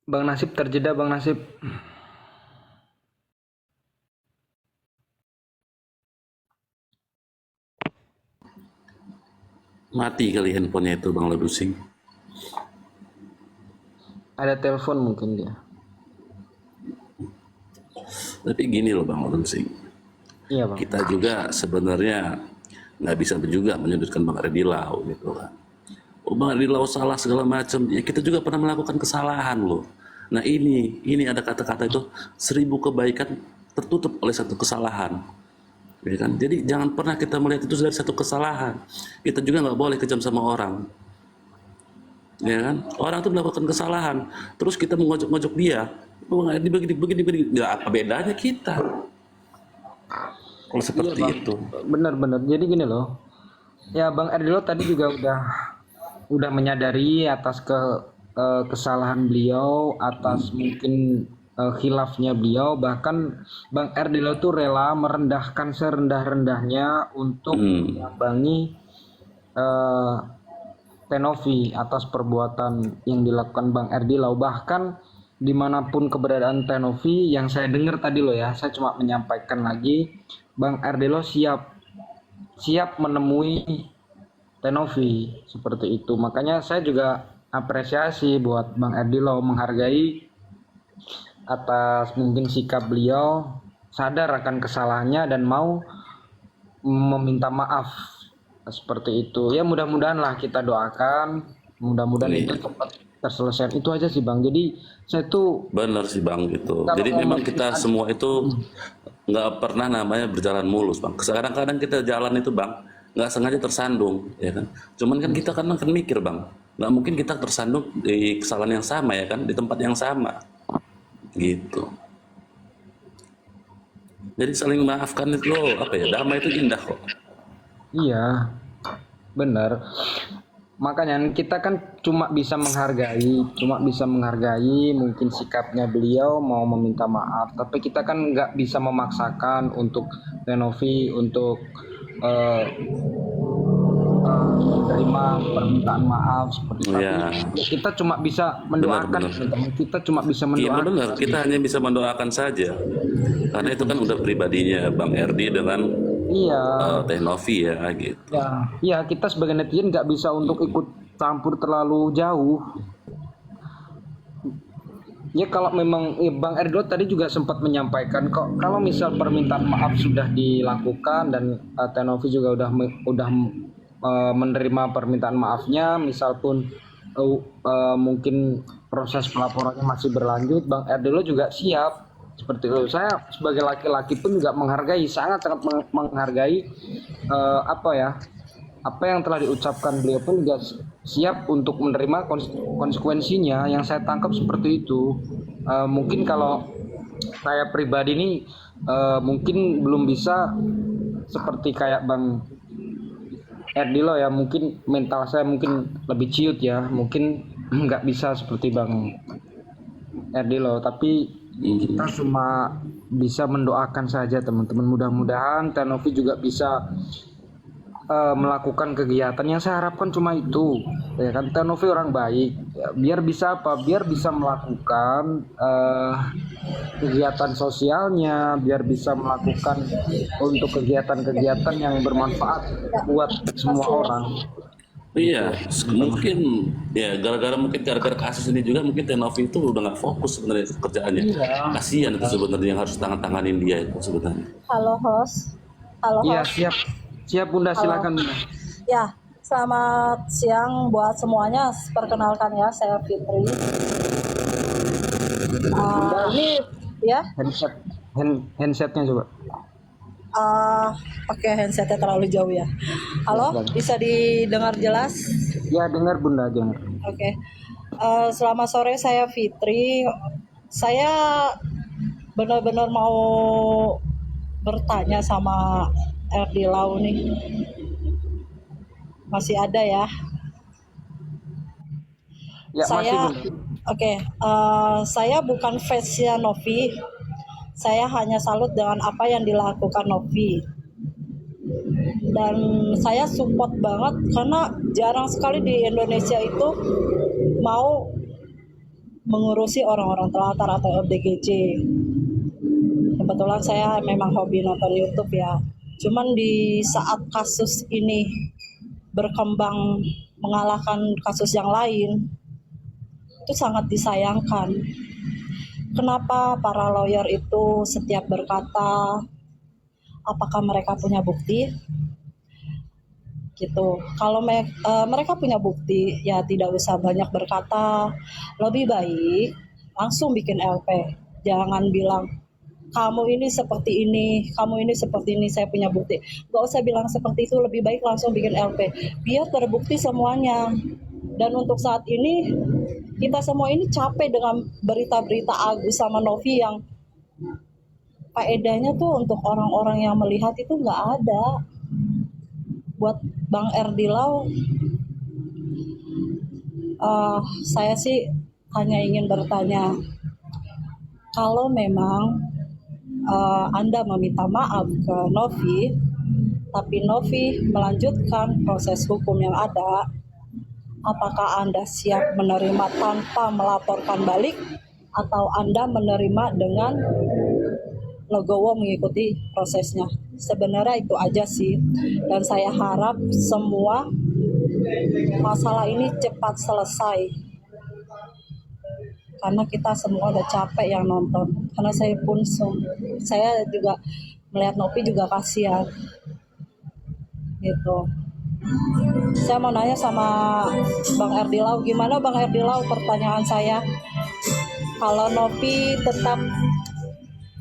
Bang Nasib terjeda Bang Nasib. mati kali handphonenya itu Bang Lebusing. Ada telepon mungkin dia. Tapi gini loh Bang Lebusing, Iya Bang. kita juga sebenarnya nggak bisa juga menyudutkan Bang Erdilau gitu kan. Oh Bang Erdilau salah segala macam, ya kita juga pernah melakukan kesalahan loh. Nah ini ada kata-kata itu, 1000 kebaikan tertutup oleh satu kesalahan. Ya kan? Jadi jangan pernah kita melihat itu dari satu kesalahan. Kita juga nggak boleh kejam sama orang. Ya kan? Orang tuh melakukan kesalahan, terus kita mengojok-ngojok dia. Oh, begini. Nggak apa bedanya kita. Kalau seperti itu. Benar-benar. Jadi gini loh. Ya Bang Erdilo tadi juga udah menyadari atas kesalahan beliau, atas mungkin khilafnya beliau. Bahkan Bang Erdilo tuh rela merendahkan serendah-rendahnya untuk menyambangi Tenovi atas perbuatan yang dilakukan Bang Erdilo. Bahkan dimanapun keberadaan Tenovi, yang saya dengar tadi loh ya, saya cuma menyampaikan lagi, Bang Erdilo siap menemui Tenovi seperti itu. Makanya saya juga apresiasi buat Bang Erdilo, menghargai atas mungkin sikap beliau, sadar akan kesalahannya dan mau meminta maaf seperti itu. Ya mudah-mudahan lah kita doakan, mudah-mudahan itu cepat terselesaikan. Itu aja sih Bang. Jadi saya tuh Benar sih Bang gitu. kalau Jadi mau memang kita semua itu nggak pernah namanya berjalan mulus Bang. Kadang-kadang kita jalan itu Bang nggak sengaja tersandung ya kan. Cuman kan kita kan akan mikir Bang, nggak mungkin kita tersandung di kesalahan yang sama ya kan, di tempat yang sama gitu. Jadi saling memaafkan itu apa ya, damai itu indah kok. iya, benar. Makanya kita kan cuma bisa menghargai mungkin sikapnya beliau mau meminta maaf, tapi kita kan nggak bisa memaksakan untuk Renovi untuk eh, menerima permintaan maaf seperti itu. Iya, Kita cuma bisa mendoakan, benar. teman-teman. Kita cuma bisa Iya mendoakan. benar, kita hanya bisa mendoakan saja. Karena itu kan udah pribadinya Bang Erdi dengan Iya, Teh Novi ya gitu. ya kita sebagai netizen nggak bisa untuk ikut campur terlalu jauh. Ya kalau memang Bang Erdo tadi juga sempat menyampaikan kok kalau misal permintaan maaf sudah dilakukan dan Tenovi juga udah menerima permintaan maafnya, misal pun mungkin proses pelaporannya masih berlanjut, Bang Erdo juga siap seperti itu. Saya sebagai laki-laki pun juga menghargai, sangat-sangat menghargai apa yang telah diucapkan. Beliau pun juga siap untuk menerima konsekuensinya. Yang saya tangkap seperti itu. Mungkin kalau saya pribadi ini mungkin belum bisa seperti kayak Bang Erdilo ya, mungkin mental saya mungkin lebih ciut ya, mungkin nggak bisa seperti Bang Erdilo, tapi kita cuma bisa mendoakan saja teman-teman. Mudah-mudahan Tenovi juga bisa melakukan kegiatan yang saya harapkan cuma itu ya kan. Tenovi orang baik ya, biar bisa melakukan kegiatan sosialnya, biar bisa melakukan untuk kegiatan-kegiatan yang bermanfaat buat semua orang. Iya, mungkin ya gara-gara kasus ini juga mungkin Tenovi itu udah nggak fokus sebenarnya kerjaannya. Iya. Kasihan itu sebenarnya yang harus tanganin dia itu sebenarnya. Halo host. Halo Iya, host. siap Bunda, silakan Bunda. Ya, selamat siang buat semuanya. Perkenalkan ya, saya Fitri. Ini ya, Handsetnya coba. oke, handsetnya terlalu jauh ya. Halo, bisa didengar jelas? Ya dengar Bunda, dengar. Oke. Selamat sore, saya Fitri. Saya benar-benar mau bertanya sama RD Lau nih. Masih ada ya? Ya masih Saya, Bunda. oke, saya bukan fansnya Novi. Saya hanya salut dengan apa yang dilakukan Novi. Dan saya support banget karena jarang sekali di Indonesia itu mau mengurusi orang-orang telantar atau LDGC. Kebetulan saya memang hobi nonton YouTube ya. Cuman di saat kasus ini berkembang mengalahkan kasus yang lain, itu sangat disayangkan. Kenapa para lawyer itu setiap berkata, apakah mereka punya bukti? Gitu. Kalau mereka punya bukti, ya tidak usah banyak berkata. Lebih baik langsung bikin LP. Jangan bilang, kamu ini seperti ini, kamu ini seperti ini, saya punya bukti. Gak usah bilang seperti itu, lebih baik langsung bikin LP. Biar terbukti semuanya. Dan untuk saat ini, kita semua ini capek dengan berita-berita Agus sama Novi yang faedahnya tuh untuk orang-orang yang melihat itu nggak ada. Buat Bang Erdilau, saya sih hanya ingin bertanya, kalau memang Anda meminta maaf ke Novi, tapi Novi melanjutkan proses hukum yang ada, apakah Anda siap menerima tanpa melaporkan balik, atau Anda menerima dengan legowo mengikuti prosesnya? Sebenarnya itu aja sih. Dan saya harap semua masalah ini cepat selesai. Karena kita semua udah capek yang nonton. Karena saya juga melihat Novi juga kasihan. Gitu. Saya mau nanya sama Bang Erdilau, gimana Bang Erdilau, pertanyaan saya, kalau Novi tetap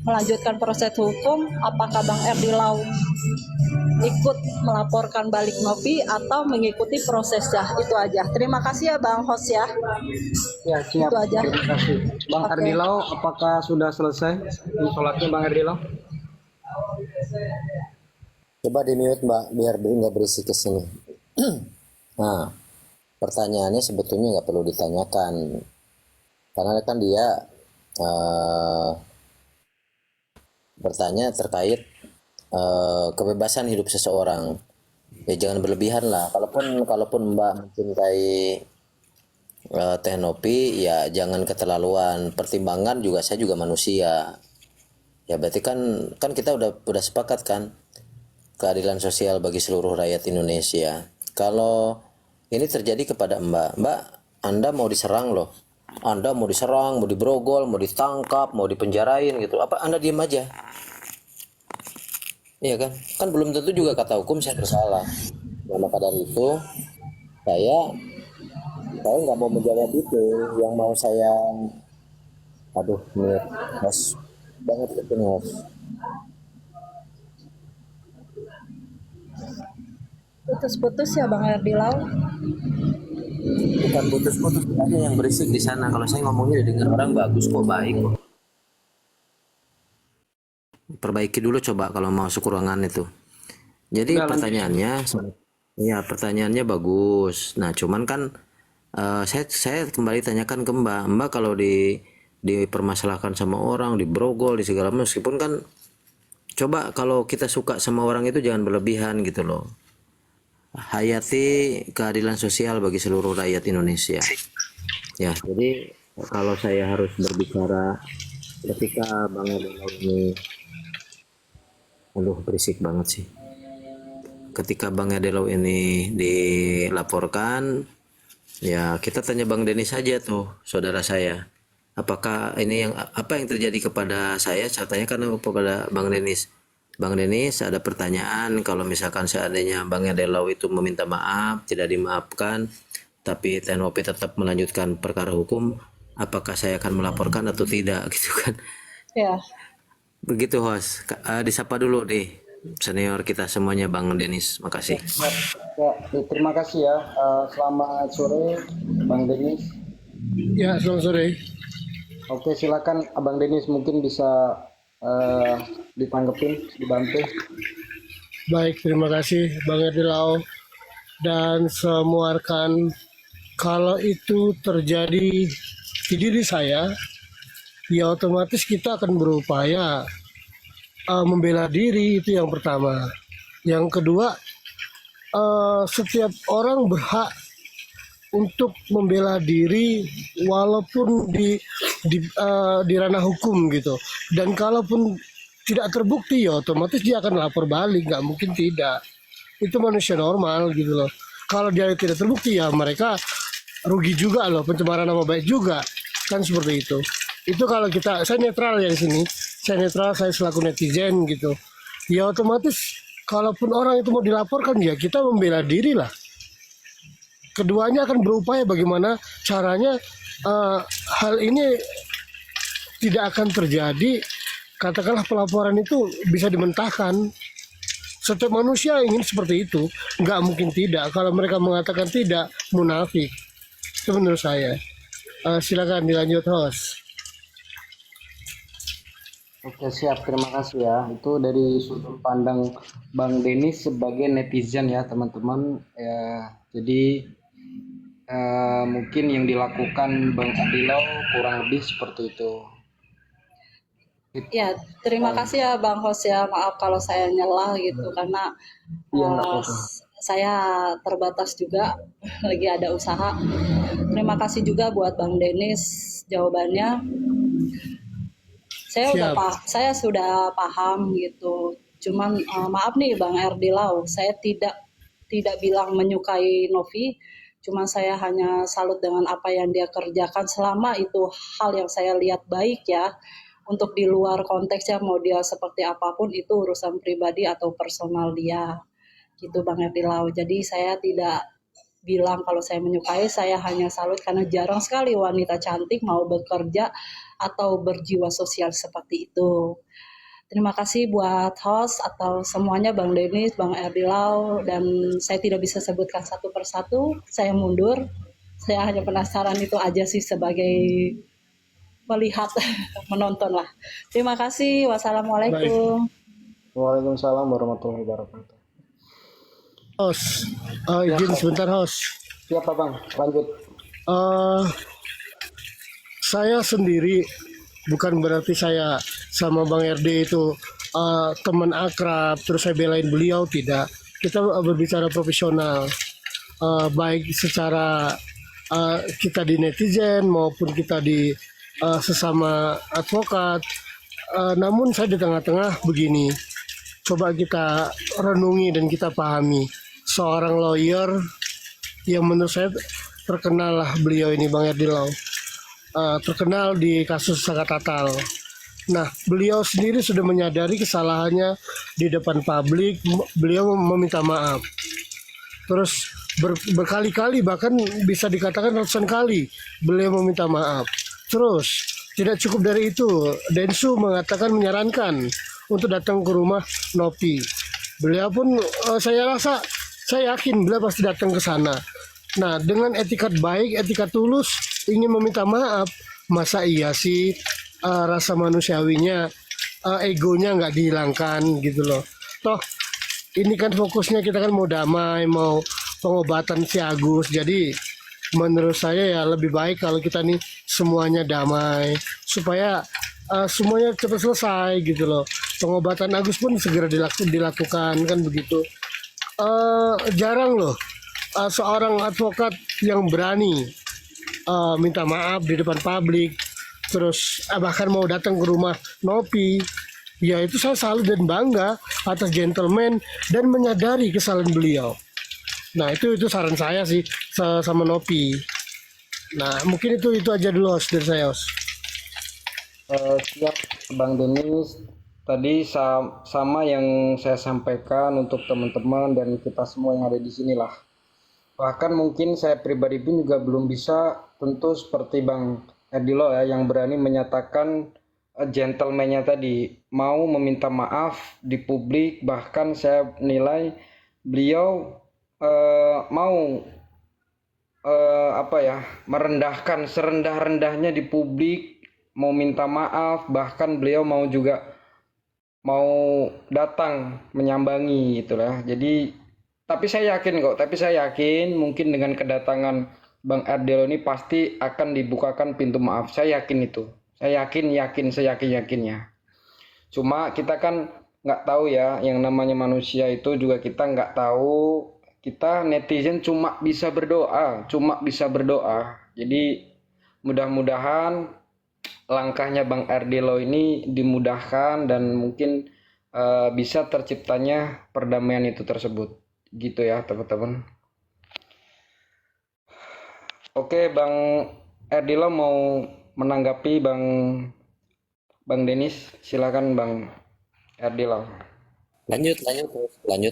melanjutkan proses hukum, apakah Bang Erdilau ikut melaporkan balik Novi atau mengikuti prosesnya? Itu aja. Terima kasih ya Bang host ya. Ya, siap. Itu aja. Terima kasih. Bang Oke. Erdilau, apakah sudah selesai sholatnya Bang Erdilau? Coba di mute Mbak, biar nggak berisik ke sini. Nah, pertanyaannya sebetulnya nggak perlu ditanyakan, karena kan dia bertanya terkait kebebasan hidup seseorang. Ya jangan berlebihan lah. Kalaupun Mbak mencintai Teh Nopi, ya jangan keterlaluan. Pertimbangan juga, saya juga manusia. Ya berarti kan kita udah sepakat kan, keadilan sosial bagi seluruh rakyat Indonesia. Kalau ini terjadi kepada Mbak, Anda mau diserang loh. Anda mau diserang, mau diberogol, mau ditangkap, mau dipenjarain gitu. Apa Anda diem aja? Iya kan? Kan belum tentu juga kata hukum saya bersalah. Nah, maka dari itu saya nggak mau menjawab itu. Yang mau saya, aduh, nih, mas banget itu mas. Putus-putus ya Bang Erdilau. Bukan putus-putus, aja yang berisik di sana. Kalau saya ngomongnya didengar orang bagus kok, baik kok. Perbaiki dulu coba kalau mau kekurangan itu. Jadi pertanyaannya bagus. Nah, cuman kan saya kembali tanyakan ke Mbak kalau dipermasalahkan sama orang, dibrogol, di segala meskipun kan coba kalau kita suka sama orang itu jangan berlebihan gitu loh. Hayati keadilan sosial bagi seluruh rakyat Indonesia. Ya, jadi kalau saya harus berbicara ketika Bang Erdilau ini, aduh berisik banget sih. Ketika Bang Erdilau ini dilaporkan, ya kita tanya Bang Denis saja tuh, saudara saya. Apakah ini apa yang terjadi kepada saya? Saya tanyakan kepada Bang Denis. Bang Denis, ada pertanyaan, kalau misalkan seandainya Bang Erdilau itu meminta maaf, tidak dimaafkan, tapi Teh Nopi tetap melanjutkan perkara hukum, apakah saya akan melaporkan atau tidak gitu kan? Ya. Begitu host. Disapa dulu deh senior kita semuanya Bang Denis. Makasih. Ya, terima kasih ya. Selamat sore Bang Denis. Ya, selamat sore. Oke, silakan Abang Denis mungkin bisa ditanggepin, dibantu. Baik, terima kasih Bang Erdilau dan semua rekan. Kalau itu terjadi di diri saya, ya otomatis kita akan berupaya membela diri, itu yang pertama. Yang kedua, setiap orang berhak untuk membela diri walaupun di ranah hukum gitu. Dan kalaupun tidak terbukti ya otomatis dia akan lapor balik, nggak mungkin tidak. Itu manusia normal gitu loh. Kalau dia tidak terbukti ya mereka rugi juga loh, pencemaran nama baik juga kan seperti itu. Itu kalau saya netral ya di sini. Saya netral, saya selaku netizen gitu. Ya otomatis kalaupun orang itu mau dilaporkan ya kita membela diri lah. Keduanya akan berupaya bagaimana caranya hal ini tidak akan terjadi. Katakanlah pelaporan itu bisa dimentahkan. Setiap manusia ingin seperti itu, nggak mungkin tidak. Kalau mereka mengatakan tidak, munafik. Itu menurut saya. Silakan dilanjut host. Oke, siap. Terima kasih ya. Itu dari sudut pandang Bang Denis sebagai netizen ya teman-teman. Ya, jadi mungkin yang dilakukan Bang Erdilau kurang lebih seperti itu. Ya, terima kasih ya Bang host ya. Maaf kalau saya nyelah gitu karena Iya, nggak apa-apa. saya terbatas juga lagi ada usaha. Terima kasih juga buat Bang Denis jawabannya. Saya sudah paham gitu. Cuman maaf nih Bang Erdilau, saya tidak bilang menyukai Novi. Cuma saya hanya salut dengan apa yang dia kerjakan selama itu hal yang saya lihat baik ya. Untuk di luar konteksnya mau dia seperti apapun itu urusan pribadi atau personal dia. gitu Bang Erdilau. Jadi saya tidak bilang kalau saya menyukai, saya hanya salut karena jarang sekali wanita cantik mau bekerja atau berjiwa sosial seperti itu. Terima kasih buat host atau semuanya, Bang Denis, Bang Erdilau, dan saya tidak bisa sebutkan satu persatu, saya mundur. Saya hanya penasaran itu aja sih sebagai melihat, menonton lah. Terima kasih, wassalamualaikum. Waalaikumsalam warahmatullahi wabarakatuh. Host, izin sebentar host. Siapa Bang? Lanjut. Saya sendiri, bukan berarti saya sama Bang RD itu teman akrab, terus saya belain beliau, tidak. Kita berbicara profesional, baik secara kita di netizen maupun kita di sesama advokat. Namun saya di tengah-tengah begini, coba kita renungi dan kita pahami. Seorang lawyer yang menurut saya terkenal lah beliau ini, Bang Erdilau. Terkenal di kasus Sakat Tatal. Nah, beliau sendiri sudah menyadari kesalahannya di depan publik. Beliau meminta maaf. Terus berkali-kali, bahkan bisa dikatakan ratusan kali beliau meminta maaf. Terus tidak cukup dari itu, Densu mengatakan, menyarankan untuk datang ke rumah Nopi. Beliau pun saya yakin beliau pasti datang ke sana. Nah, dengan etikat baik, etikat tulus, ingin meminta maaf, masa iya sih rasa manusiawinya, egonya nggak dihilangkan gitu loh. Toh ini kan fokusnya kita kan mau damai, mau pengobatan si Agus. Jadi menurut saya ya lebih baik kalau kita nih semuanya damai supaya semuanya cepat selesai gitu loh. Pengobatan Agus pun segera dilakukan kan begitu. Jarang loh seorang advokat yang berani minta maaf di depan publik, terus bahkan mau datang ke rumah Nopi. Ya itu saya salut dan bangga atas gentleman dan menyadari kesalahan beliau. Nah itu saran saya sih sama Nopi. Nah mungkin itu aja dulu host dari saya host. Siap Bang Denis. Tadi sama yang saya sampaikan untuk teman-teman dan kita semua yang ada di sini lah. Bahkan mungkin saya pribadi pun juga belum bisa tentu seperti Bang Erdilo ya, yang berani menyatakan gentleman-nya tadi mau meminta maaf di publik. Bahkan saya nilai beliau mau merendahkan serendah-rendahnya di publik, mau minta maaf, bahkan beliau mau datang menyambangi itulah. Jadi tapi saya yakin mungkin dengan kedatangan Bang Erdilo ini pasti akan dibukakan pintu maaf. Saya yakin itu. Saya seyakin-yakinnya. Cuma kita kan nggak tahu ya, yang namanya manusia itu juga kita nggak tahu. Kita netizen cuma bisa berdoa. Jadi mudah-mudahan langkahnya Bang Erdilo ini dimudahkan dan mungkin bisa terciptanya perdamaian itu tersebut. Gitu ya teman-teman. Oke, Bang Erdilo mau menanggapi Bang Denis, silakan Bang Erdilo. Lanjut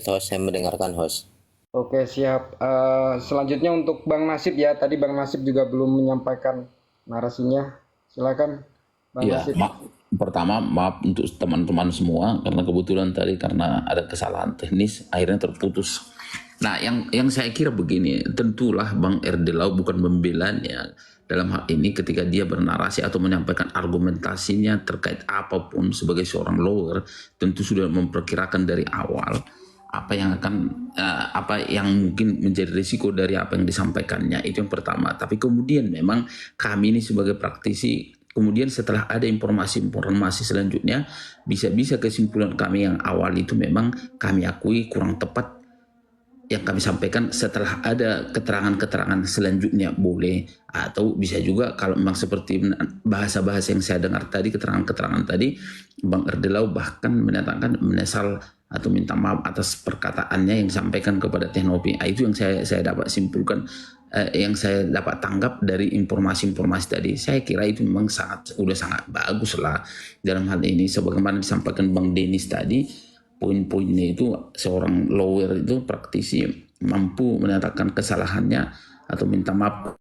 host, saya mendengarkan host. Oke, siap. Selanjutnya untuk Bang Nasib ya, tadi Bang Nasib juga belum menyampaikan narasinya. Silakan Bang Ya, Nasib. pertama maaf untuk teman-teman semua karena kebetulan tadi karena ada kesalahan teknis akhirnya terputus. Nah, yang saya kira begini, tentulah Bang Erdilau bukan membelanya dalam hal ini ketika dia bernarasi atau menyampaikan argumentasinya terkait apapun sebagai seorang lawyer, tentu sudah memperkirakan dari awal apa yang mungkin menjadi risiko dari apa yang disampaikannya. Itu yang pertama. Tapi kemudian memang kami ini sebagai praktisi, kemudian setelah ada informasi selanjutnya, bisa-bisa kesimpulan kami yang awal itu memang kami akui kurang tepat yang kami sampaikan. Setelah ada keterangan-keterangan selanjutnya boleh, atau bisa juga kalau memang seperti bahasa-bahasa yang saya dengar tadi, keterangan-keterangan tadi, Bang Erdilau bahkan menyatakan menyesal atau minta maaf atas perkataannya yang disampaikan kepada Teknopi. Itu yang saya dapat simpulkan, yang saya dapat tanggap dari informasi-informasi tadi. Saya kira itu memang sangat bagus lah dalam hal ini. Sebagaimana disampaikan Bang Denis tadi, poin-poinnya itu seorang lawyer itu praktisi mampu menyatakan kesalahannya atau minta maaf.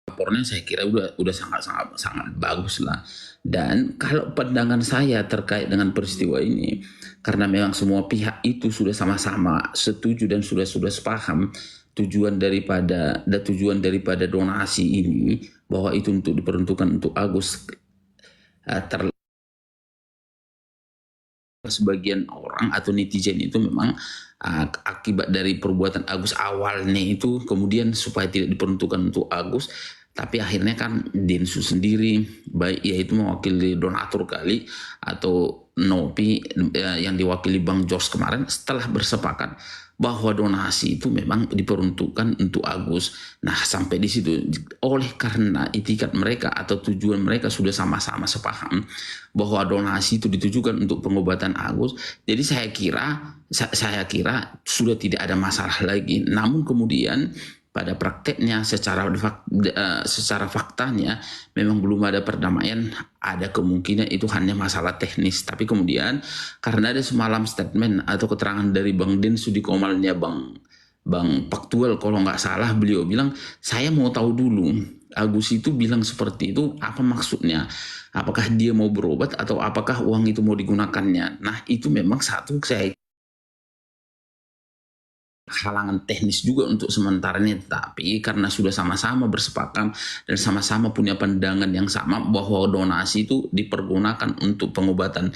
Lapornya saya kira udah sangat bagus lah. Dan kalau pandangan saya terkait dengan peristiwa ini, karena memang semua pihak itu sudah sama-sama setuju dan sudah sepaham tujuan daripada donasi ini, bahwa itu untuk diperuntukkan untuk Agus. Sebagian orang atau netizen itu memang akibat dari perbuatan Agus awalnya itu kemudian supaya tidak diperuntukkan untuk Agus, tapi akhirnya kan Densus sendiri, baik yaitu mewakili donatur kali atau Nopi yang diwakili Bang George kemarin, setelah bersepakat bahwa donasi itu memang diperuntukkan untuk Agus. Nah, sampai di situ, oleh karena itikat mereka atau tujuan mereka sudah sama-sama sepaham bahwa donasi itu ditujukan untuk pengobatan Agus, jadi saya kira sudah tidak ada masalah lagi. Namun kemudian pada prakteknya secara faktanya memang belum ada perdamaian, ada kemungkinan itu hanya masalah teknis. Tapi kemudian karena ada semalam statement atau keterangan dari Bang Densu di Komalnya Bang Paktual kalau nggak salah, beliau bilang saya mau tahu dulu Agus itu bilang seperti itu apa maksudnya, apakah dia mau berobat atau apakah uang itu mau digunakannya. Nah itu memang satu saya halangan teknis juga untuk sementara ini, tapi karena sudah sama-sama bersepakat dan sama-sama punya pandangan yang sama bahwa donasi itu dipergunakan untuk pengobatan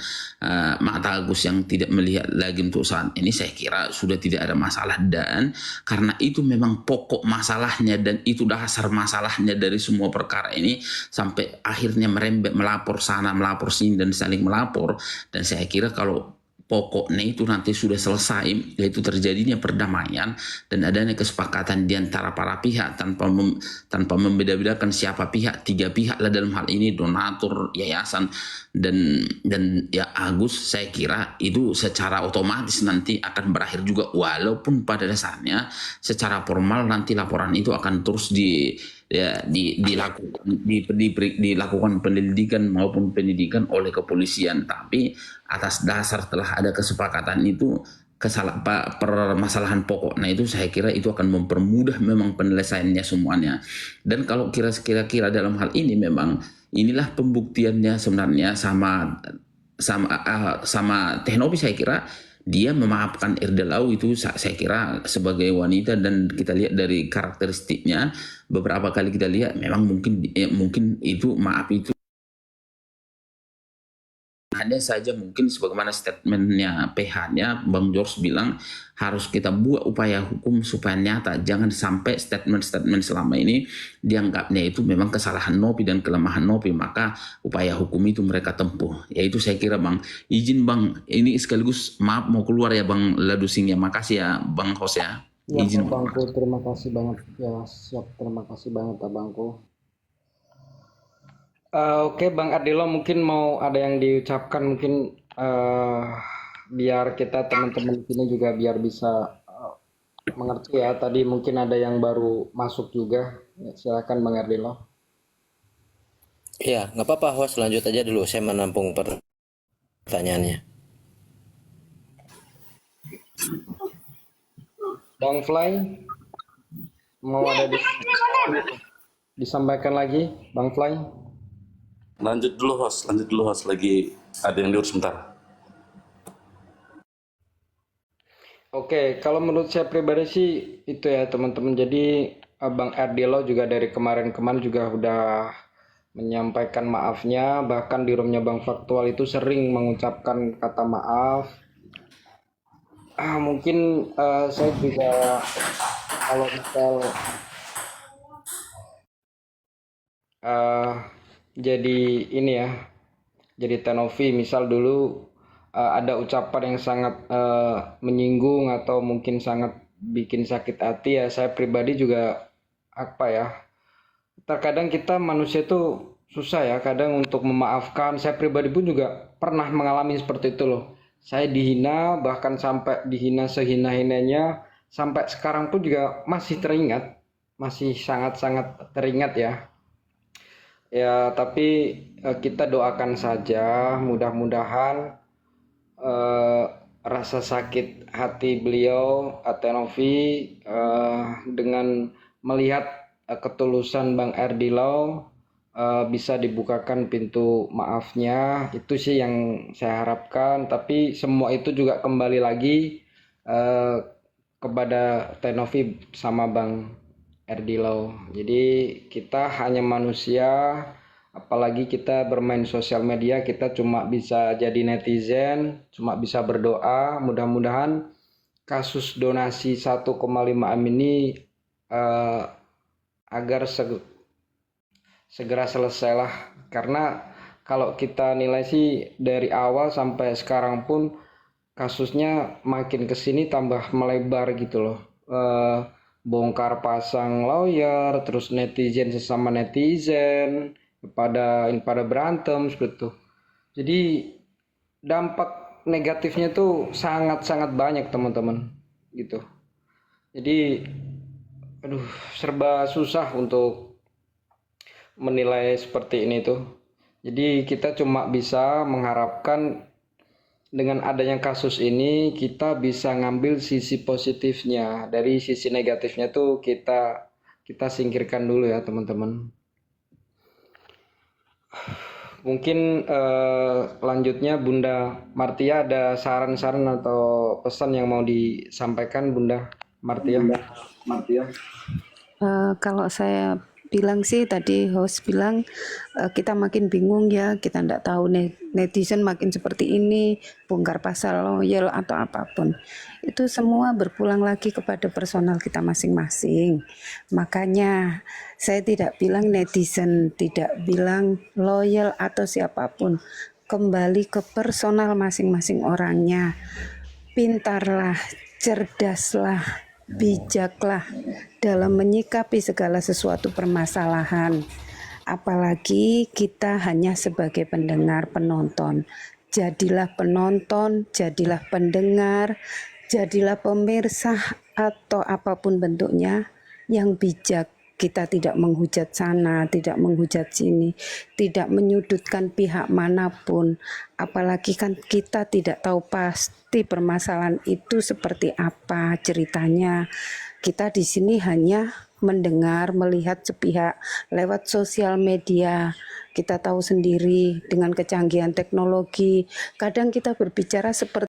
mata Agus yang tidak melihat lagi untuk saat ini, saya kira sudah tidak ada masalah. Dan karena itu memang pokok masalahnya dan itu dasar masalahnya dari semua perkara ini sampai akhirnya merembet melapor sana melapor sini dan saling melapor, dan saya kira kalau pokoknya itu nanti sudah selesai, yaitu terjadinya perdamaian dan adanya kesepakatan di antara para pihak tanpa membeda-bedakan siapa pihak, tiga pihak lah dalam hal ini, donatur, yayasan dan ya Agus. Saya kira itu secara otomatis nanti akan berakhir juga, walaupun pada dasarnya secara formal nanti laporan itu akan terus dilakukan penyelidikan maupun penyidikan oleh kepolisian. Tapi atas dasar telah ada kesepakatan itu, permasalahan pokoknya itu saya kira itu akan mempermudah memang penyelesaiannya semuanya. Dan kalau kira-kira dalam hal ini memang inilah pembuktiannya sebenarnya sama Teknopi, saya kira dia memaafkan Erdelau itu saya kira sebagai wanita, dan kita lihat dari karakteristiknya beberapa kali kita lihat memang mungkin itu maaf itu hanya saja mungkin sebagaimana statementnya PH-nya Bang George bilang harus kita buat upaya hukum supaya nyata, jangan sampai statement-statement selama ini dianggapnya itu memang kesalahan Nopi dan kelemahan Nopi, maka upaya hukum itu mereka tempuh. Yaitu saya kira Bang, izin Bang, ini sekaligus maaf mau keluar ya Bang Ladusing ya, makasih ya Bang Hos ya. Ya Izin Abangku, terima kasih banget ya, siap, terima kasih banget Abangku. Oke Bang Ardilo, mungkin mau ada yang diucapkan mungkin biar kita teman-teman di sini juga biar bisa mengerti ya. Tadi mungkin ada yang baru masuk juga. Ya, silakan Bang Ardilo. Ya, nggak apa-apa, host lanjut aja dulu. Saya menampung pertanyaannya. Bang Fly, mau ada disampaikan lagi, Bang Fly? Lanjut dulu host, lagi ada yang diurus sebentar. Oke, kalau menurut saya pribadi sih itu ya teman-teman. Jadi Bang Ardilo juga dari kemarin-kemarin juga udah menyampaikan maafnya, bahkan di roomnya Bang Faktual itu sering mengucapkan kata maaf. Mungkin saya juga kalau misal jadi ini ya, jadi Tenovi misal dulu ada ucapan yang sangat menyinggung atau mungkin sangat bikin sakit hati ya, saya pribadi juga apa ya, terkadang kita manusia itu susah ya kadang untuk memaafkan. Saya pribadi pun juga pernah mengalami seperti itu loh. Saya dihina, bahkan sampai dihina sehina-hinanya, sampai sekarang pun juga masih teringat, masih sangat-sangat teringat ya. Ya, tapi kita doakan saja mudah-mudahan eh, rasa sakit hati beliau Atenovi dengan melihat ketulusan Bang Erdi Lau, bisa dibukakan pintu maafnya. Itu sih yang saya harapkan, tapi semua itu juga kembali lagi kepada Tenovi sama Bang Erdi Lau. Jadi kita hanya manusia, apalagi kita bermain sosial media, kita cuma bisa jadi netizen, cuma bisa berdoa mudah-mudahan kasus donasi 1,5 M ini agar segera selesailah, karena kalau kita nilai sih dari awal sampai sekarang pun kasusnya makin kesini tambah melebar gitu loh. Bongkar pasang lawyer, terus netizen sesama netizen pada berantem seperti itu. Jadi dampak negatifnya tuh sangat-sangat banyak teman-teman gitu. Jadi serba susah untuk menilai seperti ini tuh. Jadi kita cuma bisa mengharapkan dengan adanya kasus ini kita bisa ngambil sisi positifnya. Dari sisi negatifnya tuh kita singkirkan dulu ya teman-teman. Mungkin lanjutnya Bunda Martia ada saran-saran atau pesan yang mau disampaikan Bunda Martia? Kalau saya bilang sih, tadi host bilang kita makin bingung ya, kita tidak tahu netizen makin seperti ini, bongkar pasal loyal atau apapun. Itu semua berpulang lagi kepada personal kita masing-masing. Makanya saya tidak bilang netizen, tidak bilang loyal atau siapapun. Kembali ke personal masing-masing orangnya. Pintarlah, cerdaslah, bijaklah dalam menyikapi segala sesuatu permasalahan. Apalagi kita hanya sebagai pendengar, penonton. Jadilah penonton, jadilah pendengar, jadilah pemirsa atau apapun bentuknya yang bijak. Kita tidak menghujat sana, tidak menghujat sini, tidak menyudutkan pihak manapun. Apalagi kan kita tidak tahu pasti permasalahan itu seperti apa ceritanya. Kita di sini hanya mendengar, melihat sepihak lewat sosial media. Kita tahu sendiri dengan kecanggihan teknologi, kadang kita berbicara seperti